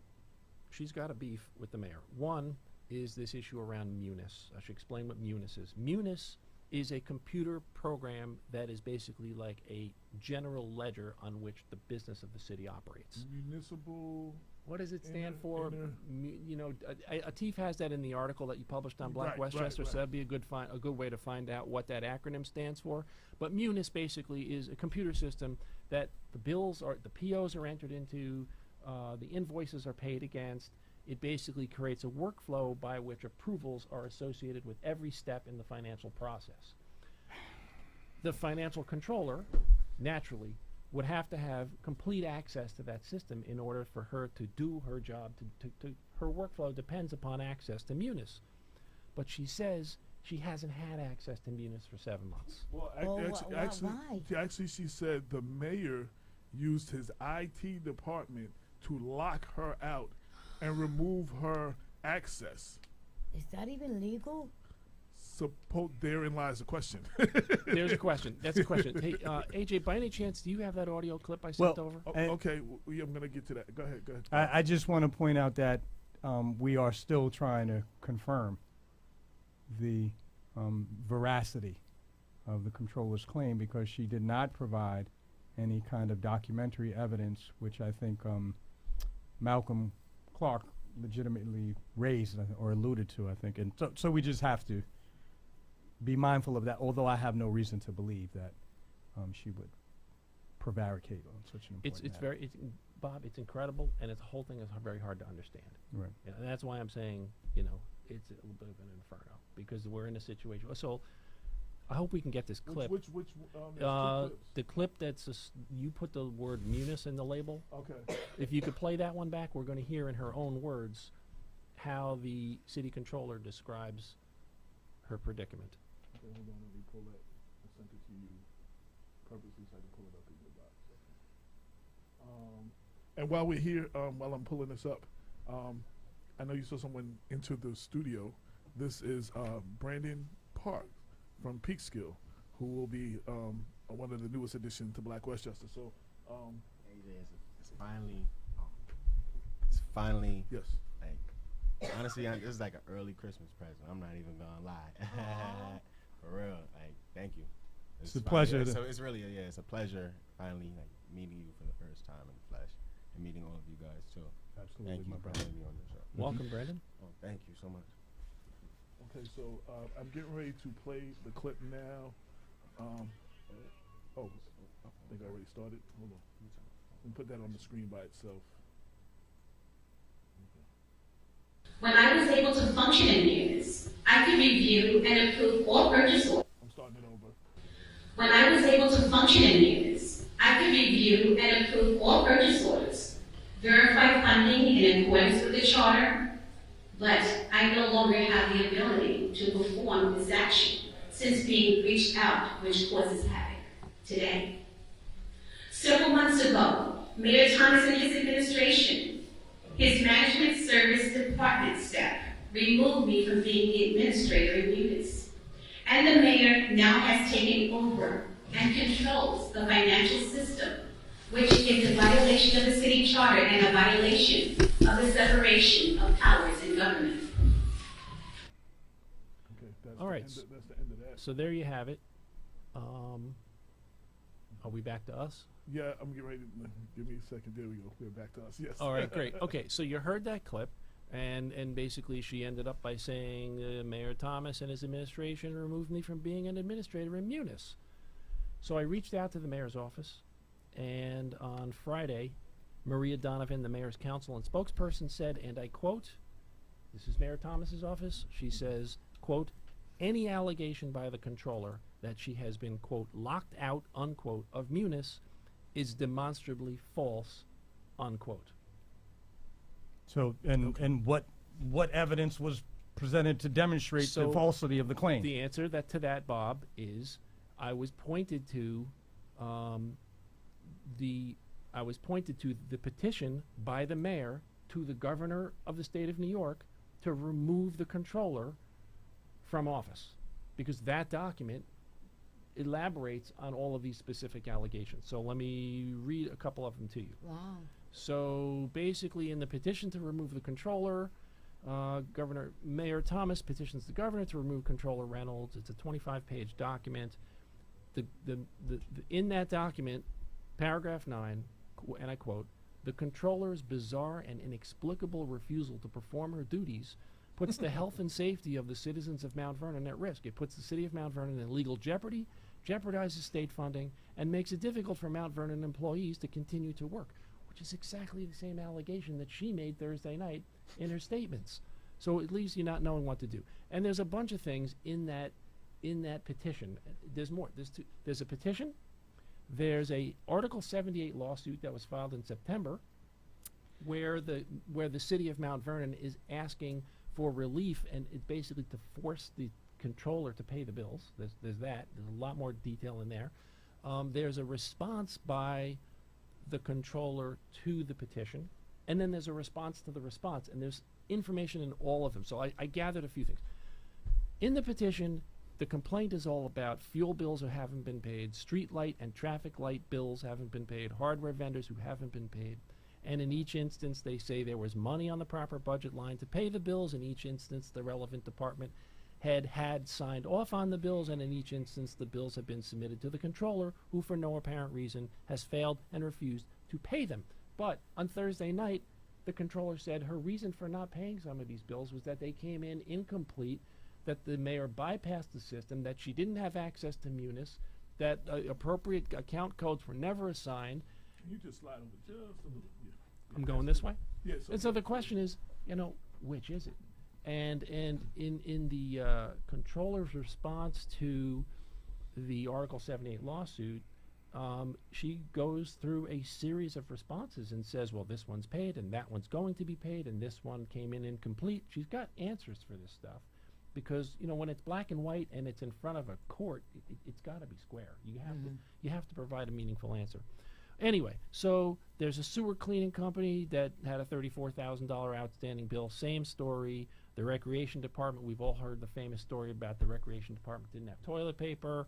she's got a beef with the mayor. One is this issue around Munis. I should explain what Munis is. Munis is a computer program that is basically like a general ledger on which the business of the city operates. Municipal. What does it stand for? Atif has that in the article that you published on Black Westchester, so that'd be a good way to find out what that acronym stands for. But Munis basically is a computer system that the POs are entered into, the invoices are paid against. It basically creates a workflow by which approvals are associated with every step in the financial process. The financial controller, naturally, would have to have complete access to that system in order for her to do her job. Her workflow depends upon access to Munis. But she says she hasn't had access to Munis for 7 months. Well, why? Actually, she said the mayor used his IT department to lock her out and remove her access. Is that even legal? Therein lies the question. There's a question. That's a question. Hey, AJ, by any chance, do you have that audio clip I sent over? Okay, I'm going to get to that. Go ahead. I just want to point out that we are still trying to confirm the veracity of the controller's claim, because she did not provide any kind of documentary evidence, which I think Malcolm Clark legitimately raised or alluded to, I think. And so we just have to be mindful of that, although I have no reason to believe that she would prevaricate on such an important matter. Bob, it's incredible, and the whole thing is very hard to understand. Right. Yeah, and that's why I'm saying, it's a little bit of an inferno, because we're in a situation. So I hope we can get this clip. Which there's two clips. The clip you put the word Munis in the label. Okay. If you could play that one back, we're going to hear in her own words how the city controller describes her predicament. Okay, hold on, let me pull that. I sent it to you purposely so I can pull it up in your box. And while we're here, while I'm pulling this up, I know you saw someone enter the studio. This is Brandon Park from Peekskill, who will be one of the newest additions to Black Westchester. So, it's finally. Yes. Like, honestly, this is like an early Christmas present. I'm not even gonna lie. For real. Like, thank you. It's a pleasure. So it's really it's a pleasure finally like meeting you for the first time in the flesh and meeting all of you guys too. Absolutely, Thank you my for brother. having me on the show. Welcome, Brandon. Oh, thank you so much. Okay, so I'm getting ready to play the clip now. I think I already started. Hold on. Let me put that on the screen by itself. When I was able to function in units, I could review and approve all purchase orders. I'm starting it over. When I was able to function in units, I could review and approve all purchase orders, verify funding in accordance with the charter, but I no longer have the ability to perform this action since being reached out, which causes havoc today. Several months ago, Mayor Thomas and his administration, his management service department staff, removed me from being the administrator in units. And the mayor now has taken over and controls the financial system, which is a violation of the city charter and a violation of the separation of powers in government. Okay, that's All right. that's the end of that. So there you have it. Are we back to us? Yeah, I'm getting ready to give me a second. There we go. We're back to us. Yes. All right, great. Okay, so you heard that clip, and basically she ended up by saying Mayor Thomas and his administration removed me from being an administrator in Munis. So I reached out to the mayor's office, and on Friday, Maria Donovan, the mayor's counsel and spokesperson, said, and I quote, this is Mayor Thomas's office, she says, quote, any allegation by the controller that she has been, quote, locked out, unquote, of Munis is demonstrably false, unquote. So, and what evidence was presented to demonstrate the falsity of the claim? The answer to that, Bob, is I was pointed to the petition by the mayor to the governor of the state of New York to remove the controller from office, because that document elaborates on all of these specific allegations. So let me read a couple of them to you. Wow. So basically, in the petition to remove the controller, Mayor Thomas petitions the governor to remove Controller Reynolds. It's a 25-page document. In that document, paragraph 9, and I quote, the controller's bizarre and inexplicable refusal to perform her duties puts the health and safety of the citizens of Mount Vernon at risk. It puts the city of Mount Vernon in legal jeopardy, jeopardizes state funding, and makes it difficult for Mount Vernon employees to continue to work, which is exactly the same allegation that she made Thursday night in her statements. So it leaves you not knowing what to do. And there's a bunch of things in that petition. There's more. There's a petition. There's a Article 78 lawsuit that was filed in September, where the city of Mount Vernon is asking for relief, and it basically to force the controller to pay the bills. There's that. There's a lot more detail in there. There's a response by the controller to the petition, and then there's a response to the response, and there's information in all of them. So I gathered a few things. In the petition, the complaint is all about fuel bills who haven't been paid, street light and traffic light bills haven't been paid, hardware vendors who haven't been paid, and in each instance they say there was money on the proper budget line to pay the bills. In each instance, the relevant department head had signed off on the bills, and in each instance the bills have been submitted to the controller, who for no apparent reason has failed and refused to pay them. But on Thursday night, the controller said her reason for not paying some of these bills was that they came in incomplete, that the mayor bypassed the system, that she didn't have access to Munis, that appropriate account codes were never assigned. Can you just slide over just a little? Yeah. I'm going this way? Yes. And so the question is, which is it? And in the controller's response to the Article 78 lawsuit, she goes through a series of responses and says, well, this one's paid and that one's going to be paid and this one came in incomplete. She's got answers for this stuff because, when it's black and white and it's in front of a court, it's got to be square. You have to provide a meaningful answer. Anyway, so there's a sewer cleaning company that had a $34,000 outstanding bill. Same story. The recreation department, we've all heard the famous story about the recreation department didn't have toilet paper.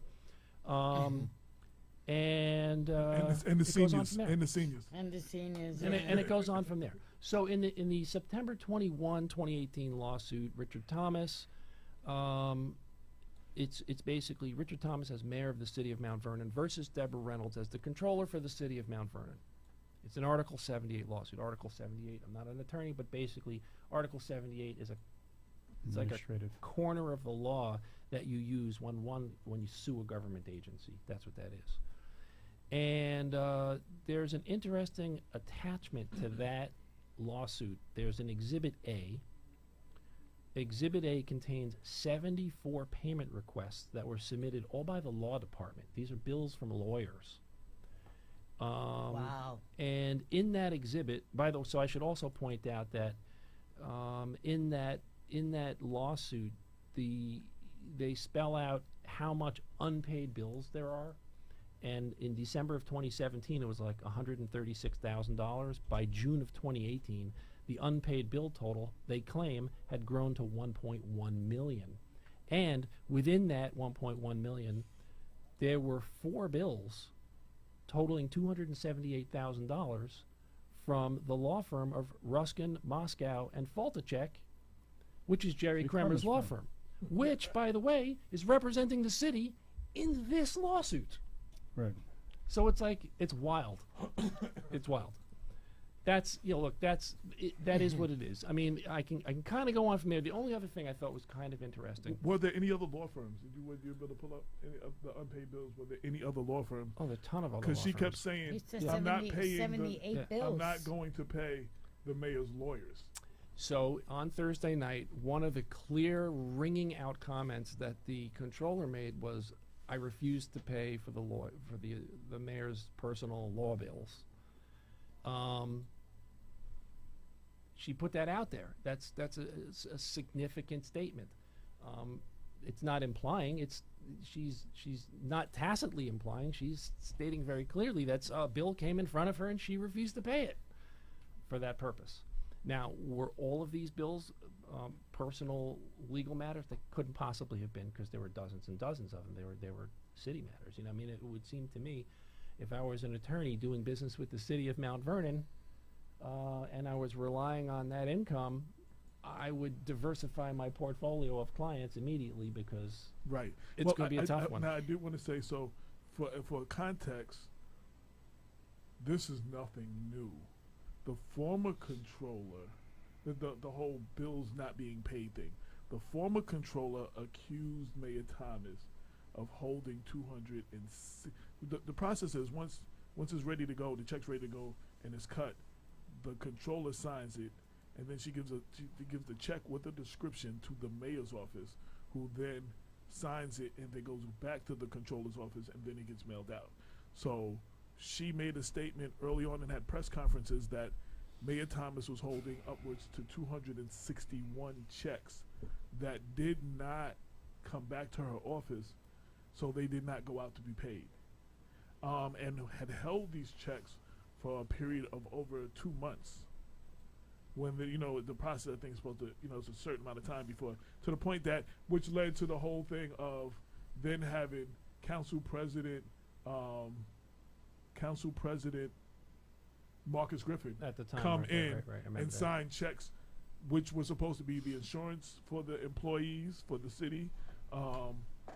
And the seniors. And the seniors. And it goes on from there. So in the September 21, 2018 lawsuit, Richard Thomas, it's basically Richard Thomas as mayor of the city of Mount Vernon versus Deborah Reynolds as the controller for the city of Mount Vernon. It's an Article 78 lawsuit. Article 78, I'm not an attorney, but basically Article 78 is it's like a corner of the law that you use when you sue a government agency. That's what that is. And there's an interesting attachment to that lawsuit. There's an Exhibit A. Exhibit A contains 74 payment requests that were submitted all by the law department. These are bills from lawyers. Wow. And in that exhibit, so I should also point out that in that lawsuit, they spell out how much unpaid bills there are. And in December of 2017, it was like $136,000. By June of 2018, the unpaid bill total, they claim, had grown to $1.1 million. And within that $1.1 million, there were 4 bills totaling $278,000 from the law firm of Ruskin, Moscow, and Faltacek, which is Jerry Kremer's law firm, which, by the way, is representing the city in this lawsuit. Right. So it's like, it's wild. It's wild. That's, that is what it is. I mean, I can kind of go on from there. The only other thing I thought was kind of interesting. Were there any other law firms? Were you able to pull up any of the unpaid bills? Were there any other law firms? Oh, there are a ton of other law Because she firms. kept saying, I'm not paying 78 bills. I'm not going to pay the mayor's lawyers. So on Thursday night, one of the clear ringing out comments that the controller made was, I refuse to pay for the mayor's personal law bills. She put that out there. That's a significant statement. It's not implying. She's not tacitly implying. She's stating very clearly that a bill came in front of her and she refused to pay it for that purpose. Now, were all of these bills personal legal matters? They couldn't possibly have been, because there were dozens and dozens of them. They were city matters. I mean, it would seem to me, if I was an attorney doing business with the city of Mount Vernon, and I was relying on that income, I would diversify my portfolio of clients immediately, because it's going to be a tough one. Now, I do want to say, so for context, this is nothing new. The former controller, the whole bills not being paid thing, the former controller accused Mayor Thomas of holding 206. The process is once it's ready to go, the check's ready to go, and it's cut, the controller signs it, and then she gives the check with a description to the mayor's office, who then signs it, and then goes back to the controller's office, and then it gets mailed out. So she made a statement early on and had press conferences that Mayor Thomas was holding upwards to 261 checks that did not come back to her office, so they did not go out to be paid, and had held these checks for a period of over 2 months. When the process of things is supposed to, it's a certain amount of time before, to the point that, which led to the whole thing of then having council president Marcus Griffin at the time come in I and that. sign checks which was supposed to be the insurance for the employees for the city,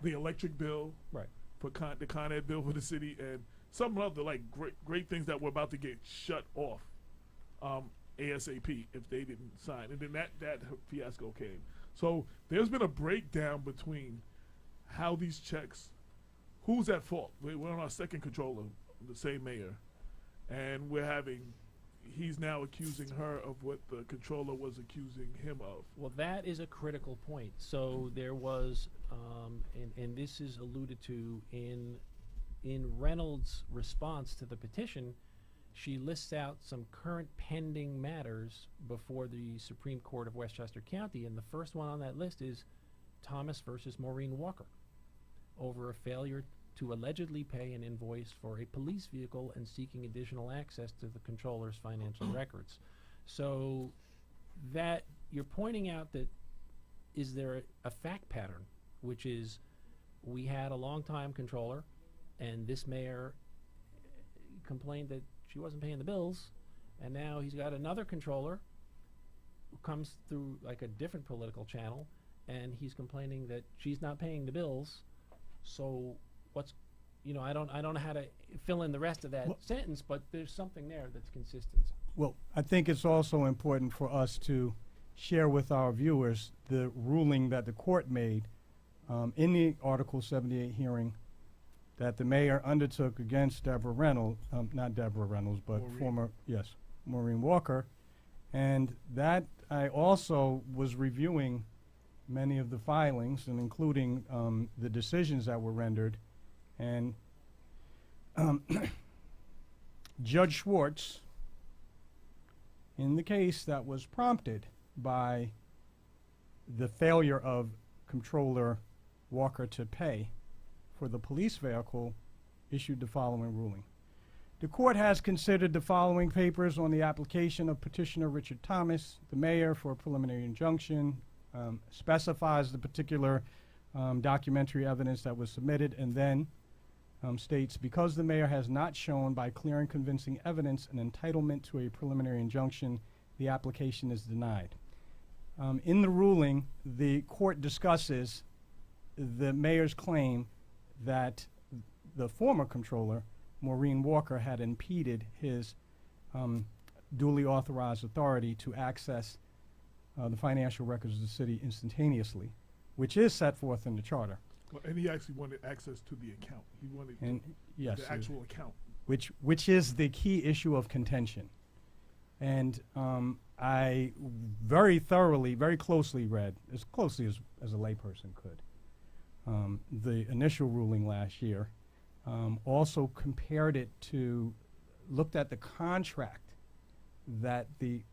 the electric bill, Right. for the Con Ed bill for the city, and some other like great things that were about to get shut off ASAP if they didn't sign. And then that fiasco came. So there's been a breakdown between how these checks, who's at fault. We're on our second controller, the same mayor, and he's now accusing her of what the controller was accusing him of. Well, that is a critical point. So there was, and this is alluded to in Reynolds' response to the petition. She lists out some current pending matters before the Supreme Court of Westchester County, and the first one on that list is Thomas versus Maureen Walker over a failure to allegedly pay an invoice for a police vehicle and seeking additional access to the controller's financial records. So that you're pointing out that is there a fact pattern, which is we had a long-time controller and this mayor complained that she wasn't paying the bills, and now he's got another controller who comes through like a different political channel and he's complaining that she's not paying the bills. So what's, I don't know how to fill in the rest of that sentence, but there's something there that's consistent. Well, I think it's also important for us to share with our viewers the ruling that the court made in the Article 78 hearing that the mayor undertook against Deborah Reynolds, not Deborah Reynolds, but Maureen Walker. And that I also was reviewing many of the filings and including the decisions that were rendered. And Judge Schwartz, in the case that was prompted by the failure of Comptroller Walker to pay for the police vehicle, issued the following ruling. The court has considered the following papers on the application of Petitioner Richard Thomas, the mayor, for a preliminary injunction, specifies the particular documentary evidence that was submitted, and then states, because the mayor has not shown by clear and convincing evidence an entitlement to a preliminary injunction, the application is denied. In the ruling, the court discusses the mayor's claim that the former controller, Maureen Walker, had impeded his duly authorized authority to access the financial records of the city instantaneously, which is set forth in the charter. Well, and he actually wanted access to the account. He wanted yes, the actual account. Which is the key issue of contention. And I very thoroughly, very closely read, as closely as a layperson could, the initial ruling last year. Also compared it to, looked at the contract that the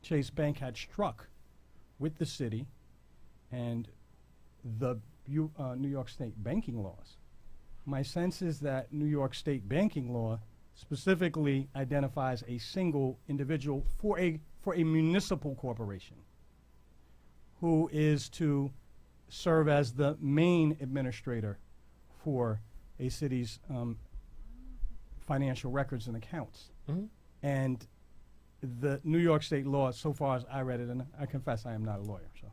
Chase Bank had struck with the city and the New York State banking laws. My sense is that New York State banking law specifically identifies a single individual for a municipal corporation who is to serve as the main administrator for a city's financial records and accounts. Mm-hmm. And the New York State law, so far as I read it, and I confess I am not a lawyer, so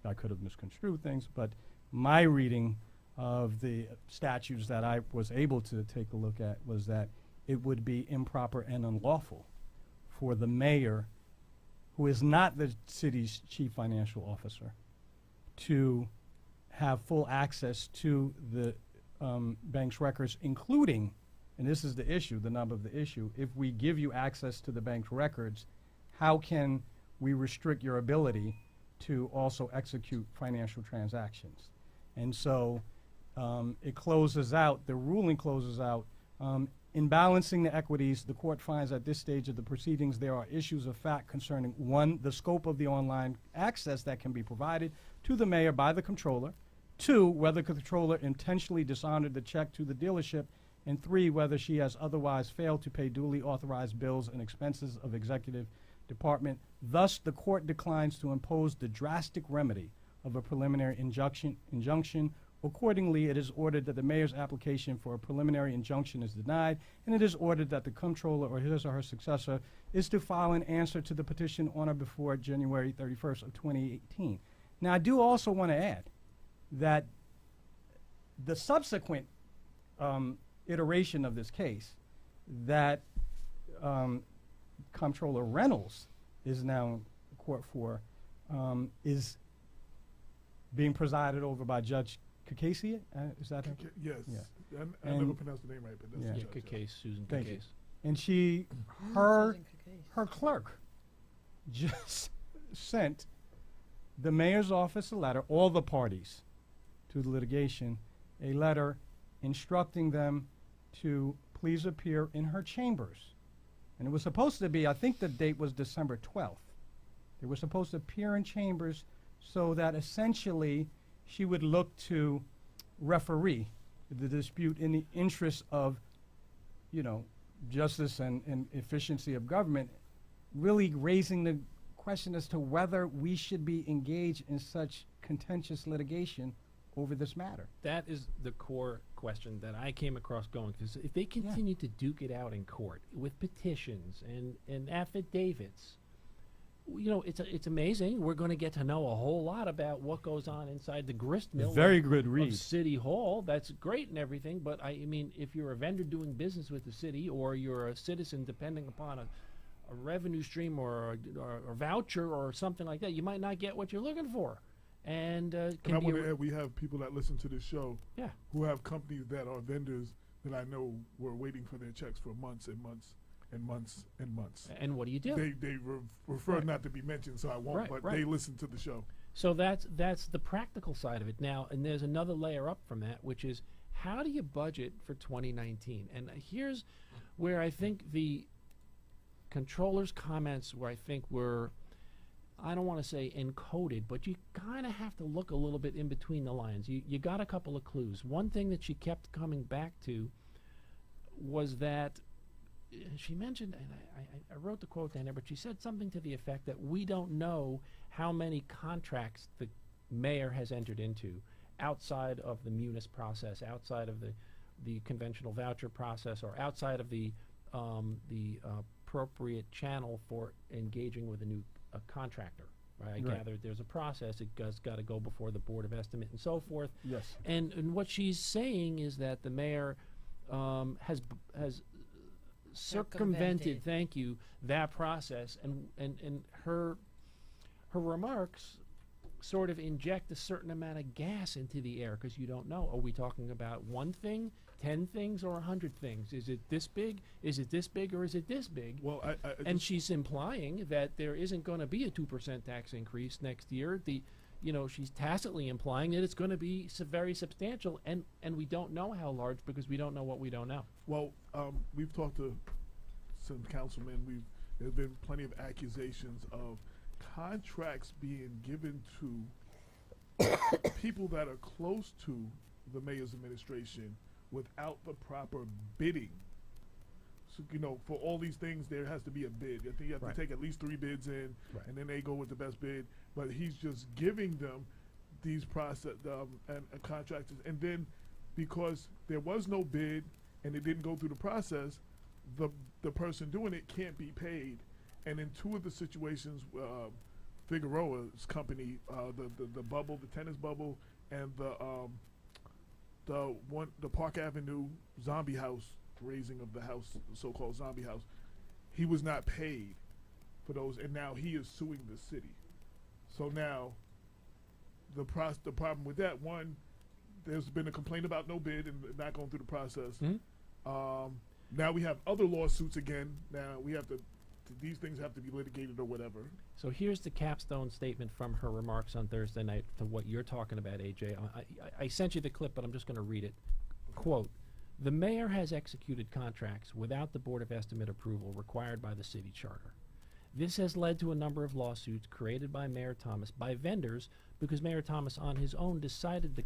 I could have misconstrued things, but my reading of the statutes that I was able to take a look at was that it would be improper and unlawful for the mayor, who is not the city's chief financial officer, to have full access to the bank's records, including, and this is the issue, the nub of the issue, if we give you access to the bank's records, how can we restrict your ability to also execute financial transactions? And so it closes out, the ruling closes out, in balancing the equities, the court finds at this stage of the proceedings there are issues of fact concerning, one, the scope of the online access that can be provided to the mayor by the controller, two, whether the controller intentionally dishonored the check to the dealership, and three, whether she has otherwise failed to pay duly authorized bills and expenses of executive department. Thus, the court declines to impose the drastic remedy of a preliminary injunction Accordingly, it is ordered that the mayor's application for a preliminary injunction is denied, and it is ordered that the comptroller or his or her successor is to file an answer to the petition on or before January 31st of 2018. Now, I do also want to add that the subsequent iteration of this case that Comptroller Reynolds is now in court for is being presided over by Judge Kakasi. Is that her? Yes. Yeah. I never pronounced the name right, but that's Yeah. the Yeah, judge, Case, Susan Thank you. Case. And she, her clerk just sent the mayor's office a letter, all the parties to the litigation, a letter instructing them to please appear in her chambers. And it was supposed to be, I think the date was December 12th. They were supposed to appear in chambers so that essentially she would look to referee the dispute in the interest of, justice and efficiency of government, really raising the question as to whether we should be engaged in such contentious litigation over this matter. That is the core question that I came across going, because if they continue to duke it out in court with petitions and affidavits, it's amazing. We're going to get to know a whole lot about what goes on inside the grist mill Very good read. of City Hall. That's great and everything, but I mean, if you're a vendor doing business with the city, or you're a citizen depending upon a revenue stream or a voucher or something like that, you might not get what you're looking for. And And I want to add, we have people that listen to this show Yeah. who have companies that are vendors that I know were waiting for their checks for months and months and months and months. And what do you do? They prefer not to be mentioned, so I won't, Right, but right. they listen to the show. So that's the practical side of it now, and there's another layer up from that, which is how do you budget for 2019? And here's where I think the controller's comments were, I don't want to say encoded, but you kind of have to look a little bit in between the lines. You got a couple of clues. One thing that she kept coming back to was that she mentioned, and I wrote the quote down there, but she said something to the effect that we don't know how many contracts the mayor has entered into outside of the munis process, outside of the conventional voucher process, or outside of the appropriate channel for engaging with a contractor. Right? I gather there's a process. It got to go before the Board of Estimate and so forth. Yes. And what she's saying is that the mayor has circumvented, thank you, that process, and her remarks sort of inject a certain amount of gas into the air, because you don't know. Are we talking about one thing, 10 things, or 100 things? Is it this big? Is it this big, or is it this big? Well, And she's implying that there isn't going to be a 2% tax increase next year. She's tacitly implying that it's going to be very substantial, and we don't know how large, because we don't know what we don't know. Well, we've talked to some councilmen. There's been plenty of accusations of contracts being given to people that are close to the mayor's administration without the proper bidding. So, for all these things, there has to be a bid. I think you have to take at least 3 bids in, and then they go with the best bid. But he's just giving them these and contractors, and then because there was no bid and it didn't go through the process, the person doing it can't be paid. And in 2 of the situations, Figueroa's company, the tennis bubble, and the Park Avenue zombie house, raising of the house, the so-called zombie house, he was not paid for those, and now he is suing the city. So now, the problem with that, one, there's been a complaint about no bid and not going through the process. Now we have other lawsuits again. Now we have to, these things have to be litigated or whatever. So here's the capstone statement from her remarks on Thursday night to what you're talking about, AJ. I sent you the clip, but I'm just going to read it. Quote, "The mayor has executed contracts without the Board of Estimate approval required by the city charter. This has led to a number of lawsuits created by Mayor Thomas by vendors, because Mayor Thomas on his own decided upon the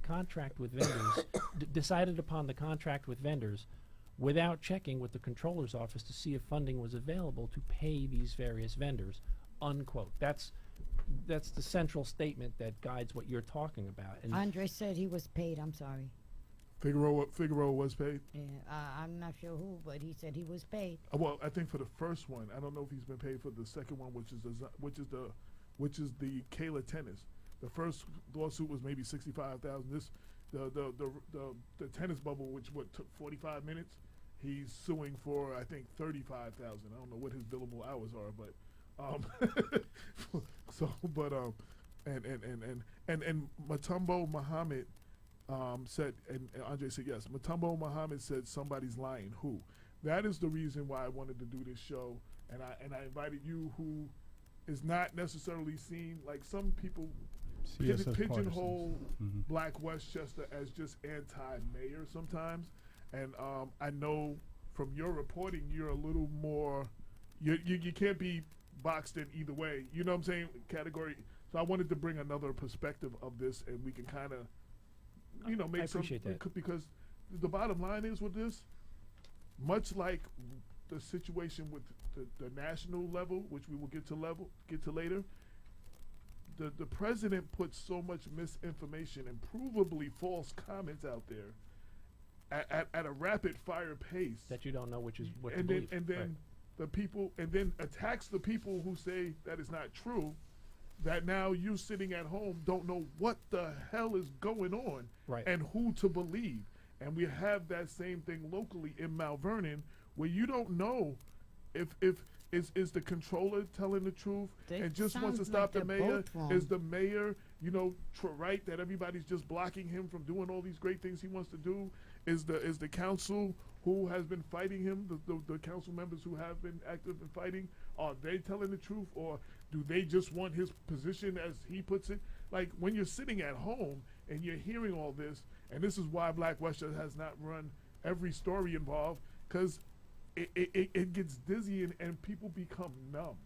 contract with vendors without checking with the controller's office to see if funding was available to pay these various vendors," unquote. That's that's the central statement that guides what you're talking about. And Andre said he was paid. I'm sorry. Figueroa was paid. Yeah, I'm not sure who, but he said he was paid. Well, I think for the first one, I don't know if he's been paid for the second one, which is the Kayla tennis. The first lawsuit was maybe $65,000. The tennis bubble, which took 45 minutes, he's suing for I think $35,000. I don't know what his billable hours are, but and Matumbo Muhammad said, and Andre said yes. Matumbo Muhammad said somebody's lying. Who? That is the reason why I wanted to do this show, and I invited you, who is not necessarily seen, like some people pigeonhole Black Westchester as just anti-mayor sometimes, and I know from your reporting you're a little more, you can't be boxed in either way, you know what I'm saying, category. So I wanted to bring another perspective of this, and we can kind of, make I appreciate that. Because the bottom line is with this, much like the situation with the national level, which we will get to later, the president puts so much misinformation and provably false comments out there at a rapid fire pace that you don't know what to and believe. then Right. the people, and then attacks the people who say that is not true, that now you sitting at home don't know what the hell is going on, Right. and who to believe. And we have that same thing locally in Mount Vernon, where you don't know if is the controller telling the truth They and just wants to sounds stop like the they're mayor. both wrong. Is the mayor, right, that everybody's just blocking him from doing all these great things he wants to do? Is the council who has been fighting him, the council members who have been active in fighting, are they telling the truth, or do they just want his position, as he puts it? Like, when you're sitting at home and you're hearing all this, and this is why Black Westchester has not run every story involved, because it gets dizzy and people become numb.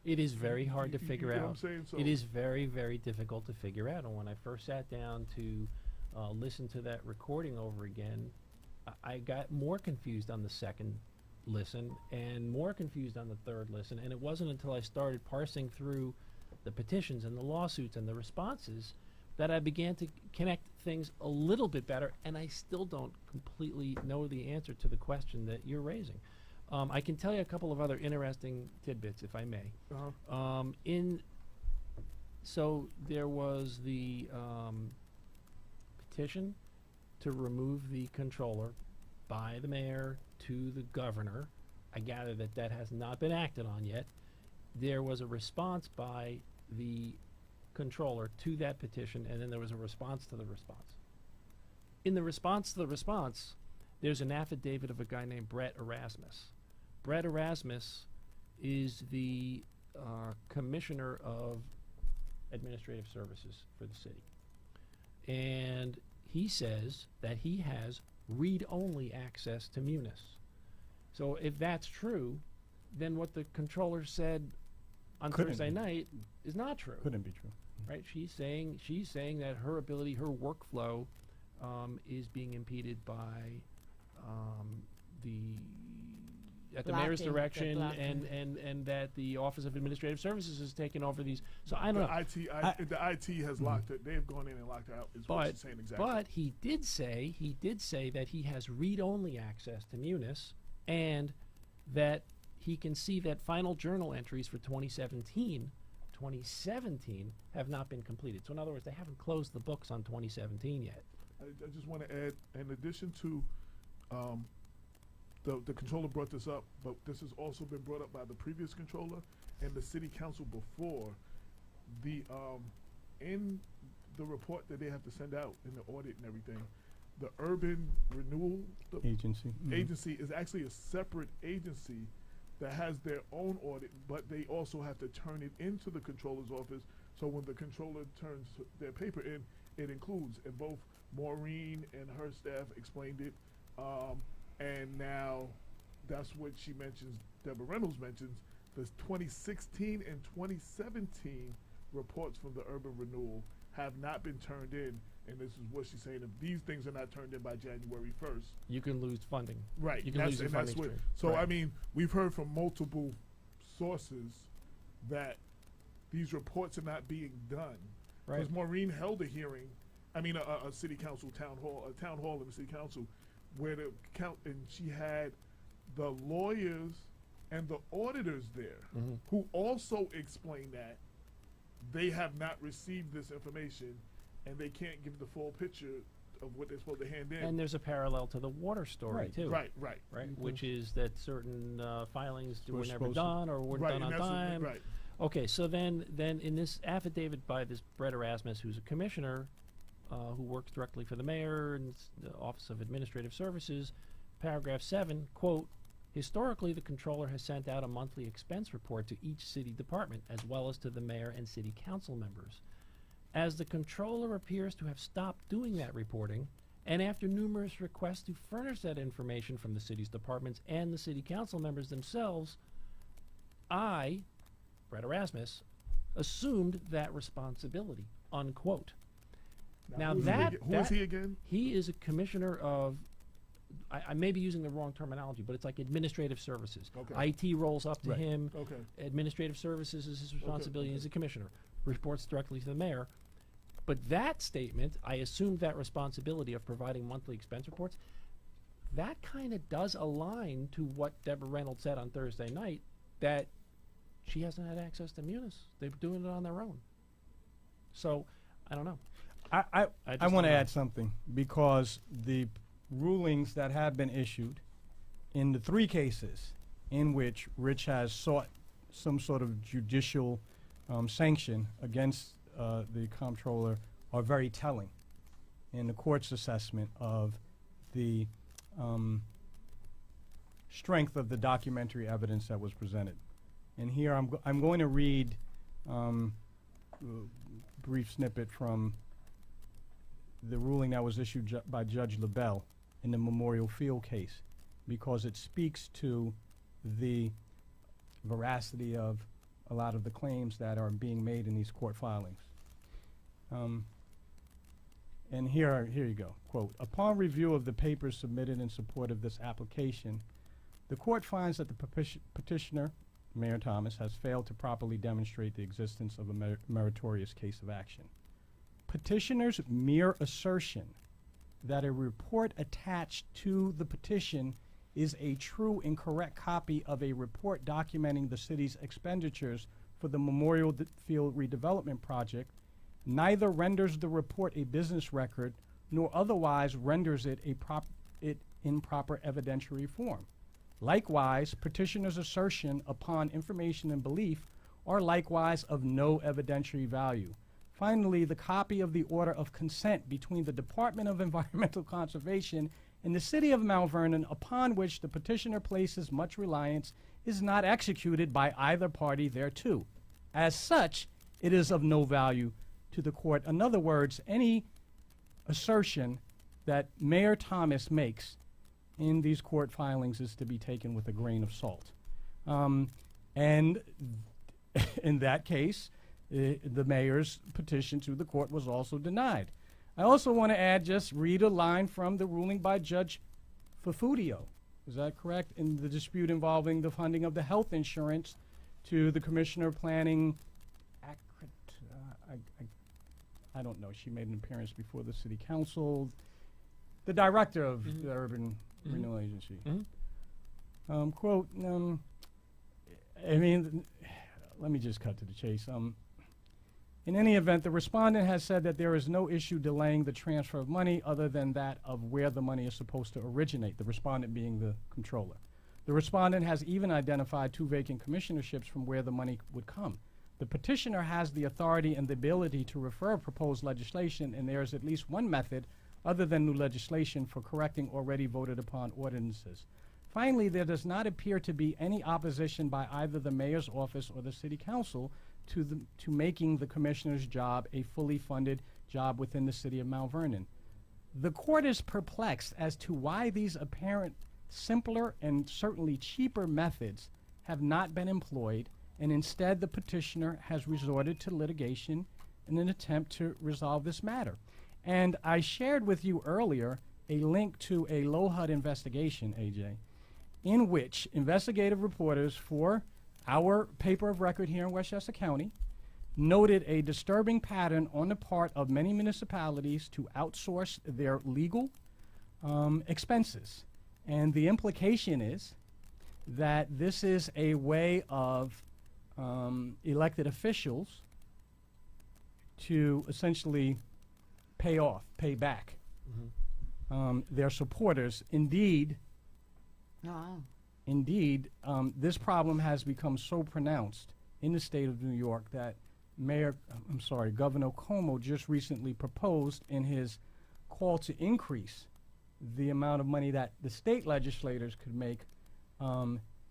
It is very hard to You figure get what out. I'm saying? So It is very, very difficult to figure out. And when I first sat down to listen to that recording over again, I got more confused on the second listen and more confused on the third listen. And it wasn't until I started parsing through the petitions and the lawsuits and the responses that I began to connect things a little bit better. And I still don't completely know the answer to the question that you're raising. I can tell you a couple of other interesting tidbits, if I may. Uh-huh. So there was the petition to remove the controller by the mayor to the governor. I gather that has not been acted on yet. There was a response by the controller to that petition, and then there was a response to the response. In the response to the response, there's an affidavit of a guy named Brett Erasmus. Brett Erasmus is the commissioner of administrative services for the city. And he says that he has read-only access to Munis. So if that's true, then what the controller said on Couldn't Thursday be. night is not true. Couldn't be true. Right? She's saying that her ability, her workflow, is being impeded by the mayor's Blocking, direction, the and that the Office of Administrative Services has taken over these. So I don't know. The IT has locked it. They have gone in and locked her out. Is what she's saying exactly. But he did say that he has read-only access to Munis, and that he can see that final journal entries for 2017 have not been completed. So in other words, they haven't closed the books on 2017 yet. I just want to add, in addition to the controller brought this up, but this has also been brought up by the previous controller and the city council before. The in the report that they have to send out in the audit and everything, the urban renewal Agency. agency is actually a separate agency that has their own audit, but they also have to turn it into the controller's office. So when the controller turns their paper in, it includes, and both Maureen and her staff explained it, and now that's what she mentions, Deborah Reynolds mentions, the 2016 and 2017 reports from the urban renewal have not been turned in, and this is what she's saying, if these things are not turned in by January 1st, You can lose funding. right, You can lose your funding stream. so Right. I mean, we've heard from multiple sources that these reports are not being done. Right. Because Maureen held a hearing, a city council a town hall in the city council, where and she had the lawyers and the auditors there, who also explained that they have not received this information, and they can't give the full picture of what they're supposed to hand in. And there's a parallel to the water story too. Right. Which is that certain filings were never supposed to- done or weren't done on and that's time. right. Okay, so then in this affidavit by this Brett Erasmus, who's a commissioner, who works directly for the mayor and the Office of Administrative Services, paragraph 7, quote, historically, the controller has sent out a monthly expense report to each city department, as well as to the mayor and city council members. As the controller appears to have stopped doing that reporting, and after numerous requests to furnish that information from the city's departments and the city council members themselves, I, Brett Erasmus, assumed that responsibility, unquote. Now who is he again? He is a commissioner of, I may be using the wrong terminology, but it's like administrative services. Okay. IT rolls up to him. Okay. Administrative services is his responsibility as a commissioner. Reports directly to the mayor. But that statement, I assumed that responsibility of providing monthly expense reports, that kind of does align to what Deborah Reynolds said on Thursday night, that she hasn't had access to Munis. They're doing it on their own. So, I don't know. I just want to don't know. add something, because the rulings that have been issued in the 3 cases in which Rich has sought some sort of judicial sanction against the comptroller are very telling in the court's assessment of the strength of the documentary evidence that was presented. And here I'm going to read a brief snippet from the ruling that was issued by Judge LaBelle in the Memorial Field case, because it speaks to the veracity of a lot of the claims that are being made in these court filings. And here you go. Quote, upon review of the papers submitted in support of this application, the court finds that the petitioner, Mayor Thomas, has failed to properly demonstrate the existence of a meritorious case of action. Petitioner's mere assertion that a report attached to the petition is a true and correct copy of a report documenting the city's expenditures for the Memorial Field redevelopment project neither renders the report a business record nor otherwise renders it in proper evidentiary form. Likewise, petitioner's assertion upon information and belief are likewise of no evidentiary value. Finally, the copy of the order of consent between the Department of Environmental Conservation and the City of Mount Vernon, upon which the petitioner places much reliance, is not executed by either party thereto. As such, it is of no value to the court. In other words, any assertion that Mayor Thomas makes in these court filings is to be taken with a grain of salt. And in that case, the mayor's petition to the court was also denied. I also want to add, just read a line from the ruling by Judge Fafudio. Is that correct? In the dispute involving the funding of the health insurance to the Commissioner of Planning, I don't know, she made an appearance before the City Council, the director of the Urban Renewal Agency. Quote, I mean, let me just cut to the chase. In any event, the respondent has said that there is no issue delaying the transfer of money other than that of where the money is supposed to originate, the respondent being the controller. The respondent has even identified 2 vacant commissionerships from where the money would come. The petitioner has the authority and the ability to refer proposed legislation, and there is at least one method, other than new legislation, for correcting already voted upon ordinances. Finally, there does not appear to be any opposition by either the mayor's office or the city council to making the commissioner's job a fully funded job within the city of Mount Vernon. The court is perplexed as to why these apparent simpler and certainly cheaper methods have not been employed, and instead the petitioner has resorted to litigation in an attempt to resolve this matter. And I shared with you earlier a link to a low HUD investigation, AJ, in which investigative reporters for our paper of record here in Westchester County noted a disturbing pattern on the part of many municipalities to outsource their legal expenses. And the implication is that this is a way of elected officials to essentially pay back their supporters. Indeed, this problem has become so pronounced in the state of New York that Governor Cuomo just recently proposed in his call to increase the amount of money that the state legislators could make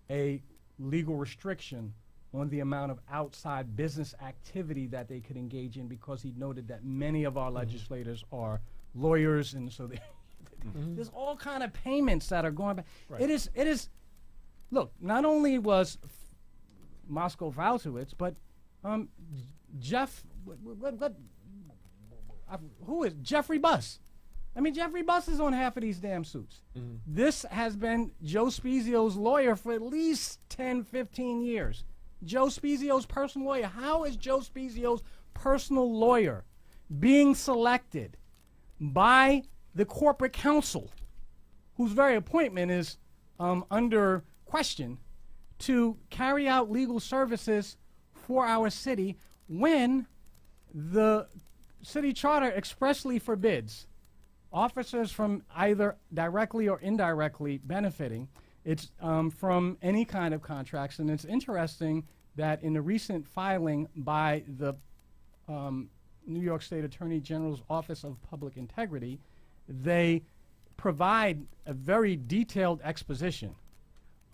a legal restriction on the amount of outside business activity that they could engage in, because he noted that many of our legislators are lawyers, and so there's all kind of payments that are going back. Right. It is. Look, not only was Moscow Valtowitz, but who is Jeffrey Buss? I mean, Jeffrey Buss is on half of these damn suits. This has been Joe Spezio's lawyer for at least 10, 15 years. Joe Spezio's personal lawyer. How is Joe Spezio's personal lawyer being selected by the corporate counsel, whose very appointment is under question, to carry out legal services for our city when the city charter expressly forbids officers from either directly or indirectly benefiting from any kind of contracts? And it's interesting that in the recent filing by the New York State Attorney General's Office of Public Integrity, they provide a very detailed exposition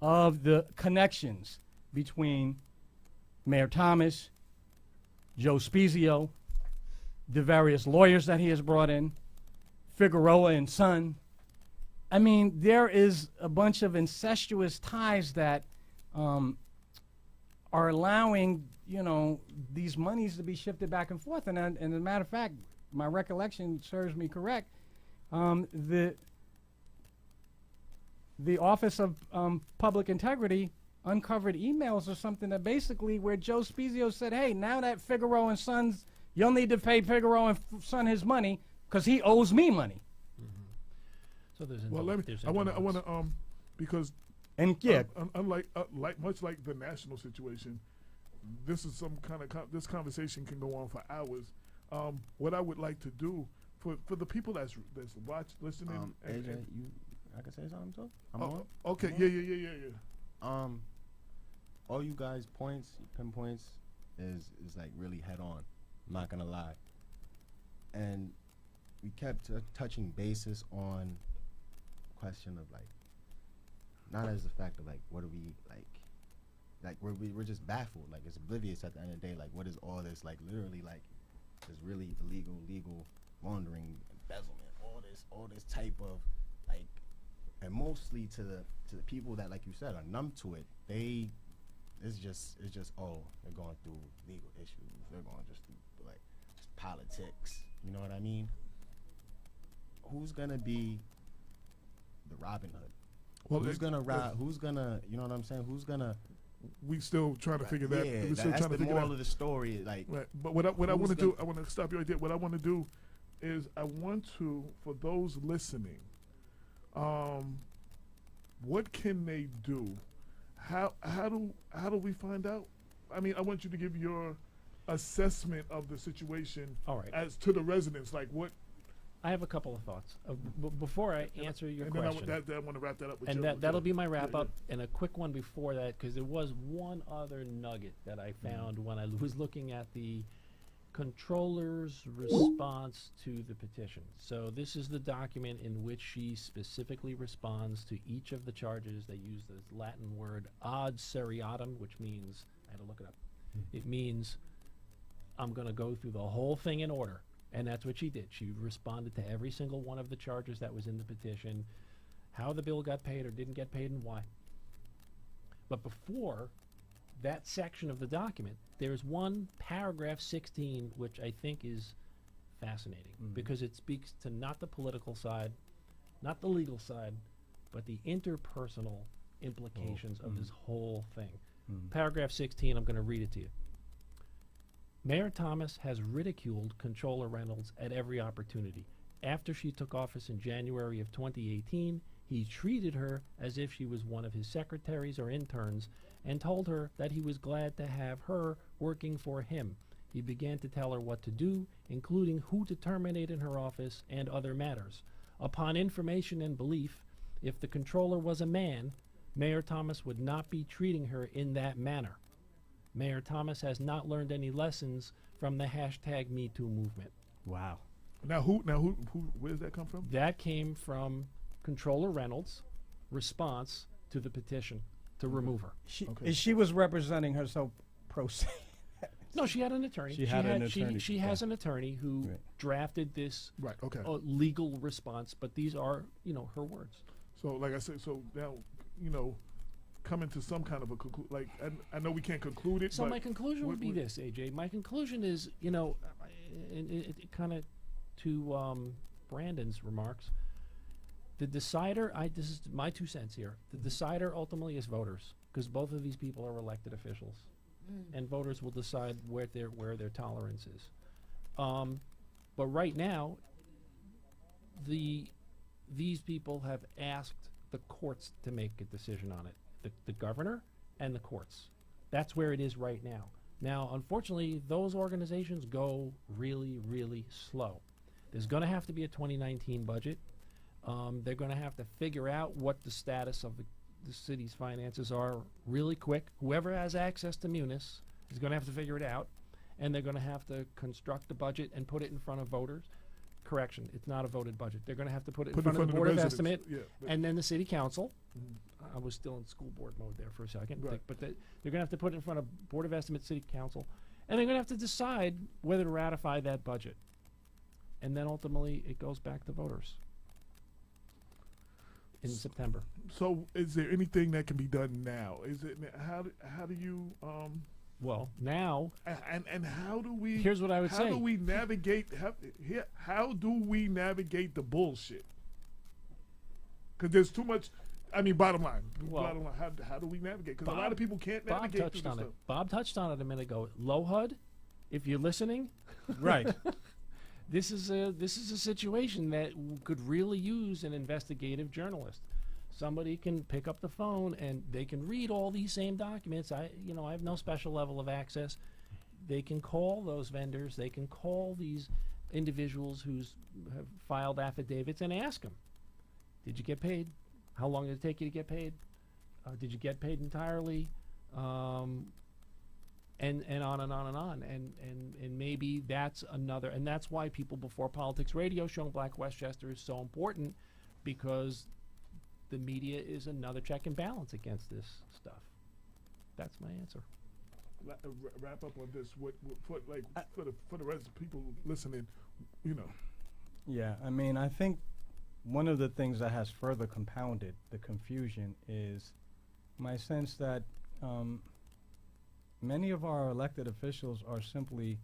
of the connections between Mayor Thomas, Joe Spezio, the various lawyers that he has brought in, Figueroa and Son. I mean, there is a bunch of incestuous ties that are allowing, these monies to be shifted back and forth. And as a matter of fact, my recollection serves me correct, the Office of Public Integrity uncovered emails or something that basically where Joe Spezio said, hey, now that Figueroa and Sons, you'll need to pay Figueroa and Son his money because he owes me money. So there's I want to because unlike much like the national situation, this is some kind of this conversation can go on for hours. What I would like to do for the people that's listening. AJ, I can say something too. I'm on. Okay. Yeah. All you guys pinpoints is like really head on. I'm not gonna lie. And we kept touching bases on question of like, not as the fact of like, what are we like we're just baffled, like it's oblivious at the end of the day, like what is all this, like literally like is really illegal laundering, embezzlement, all this type of like, and mostly to the people that, like you said, are numb to it. It's just they're going through legal issues, they're going just through like just politics, you know what I mean? Who's gonna be the Robin Hood? Well, who's gonna rob? Who's gonna, you know what I'm saying? Who's gonna? We still trying to figure that. Yeah, we're still that's trying to the figure moral that. of the story. Like, right. But what I want to do, I want to stop you right there. What I want to do is I want to, for those listening, what can they do? How do we find out? I mean, I want you to give your assessment of the situation. All right. As to the residents, like what. I have a couple of thoughts. Before I answer your question. Then I want to wrap that up with and you. that'll be my wrap up. And a quick one before that, because there was one other nugget that I found when I was looking at the controller's response to the petition. So this is the document in which she specifically responds to each of the charges. They use this Latin word ad seriatim, which means, I had to look it up, it means I'm going to go through the whole thing in order. And that's what she did. She responded to every single one of the charges that was in the petition, how the bill got paid or didn't get paid and why. But before that section of the document, there's one paragraph 16, which I think is fascinating because it speaks to not the political side, not the legal side, but the interpersonal implications of this whole thing. Paragraph 16, I'm going to read it to you. Mayor Thomas has ridiculed Comptroller Reynolds at every opportunity. After she took office in January of 2018, he treated her as if she was one of his secretaries or interns and told her that he was glad to have her working for him. He began to tell her what to do, including who to terminate in her office and other matters. Upon information and belief, if the controller was a man, Mayor Thomas would not be treating her in that manner. Mayor Thomas has not learned any lessons from the hashtag #MeToo movement. Wow. Now who where does that come from? That came from Comptroller Reynolds' response to the petition to remove her. She was representing herself pro se. No, she had an attorney. She had an attorney. She has an attorney who Right. drafted this Right. Okay. legal response, but these are, her words. So like I said, so now coming to some kind of a like I know we can't conclude it. So but my conclusion would be what- this, AJ. My conclusion is, it kind of to Brandon's remarks. The decider, this is my 2 cents here. The decider ultimately is voters, because both of these people are elected officials, and voters will decide where their tolerance is. But right now, these people have asked the courts to make a decision on it. The governor and the courts. That's where it is right now. Now, unfortunately, those organizations go really, really slow. There's going to have to be a 2019 budget. They're going to have to figure out what the status of the city's finances are really quick. Whoever has access to Munis is going to have to figure it out, and they're going to have to construct a budget and put it in front of voters. Correction, it's not a voted budget. They're going to have to put it in front of the Board of residents. Estimate, Yeah, but- and then the City Council. I was still in school board mode there for a second, Right. but they're going to have to put it in front of Board of Estimate, City Council, and they're going to have to decide whether to ratify that budget. And then ultimately, it goes back to voters in September. So is there anything that can be done now? Is it how do you Well, now, and how do we? Here's what I would how say. How do we navigate? How do we navigate the bullshit? Because there's too much. I mean, bottom line. Well, bottom line. How do we navigate? Because a lot of people can't Bob navigate touched through on this it. stuff. Bob touched on it a minute ago. Low HUD, if you're listening, Right. this is a situation that could really use an investigative journalist. Somebody can pick up the phone and they can read all these same documents. I have no special level of access. They can call those vendors. They can call these individuals who have filed affidavits and ask them, did you get paid? How long did it take you to get paid? Did you get paid entirely? And on and on and on. And maybe that's another, and that's why People Before Politics Radio Show in Black Westchester is so important, because the media is another check and balance against this stuff. That's my answer. Wrap up on this. What for the rest of the people listening, Yeah, I mean, I think one of the things that has further compounded the confusion is my sense that many of our elected officials are simply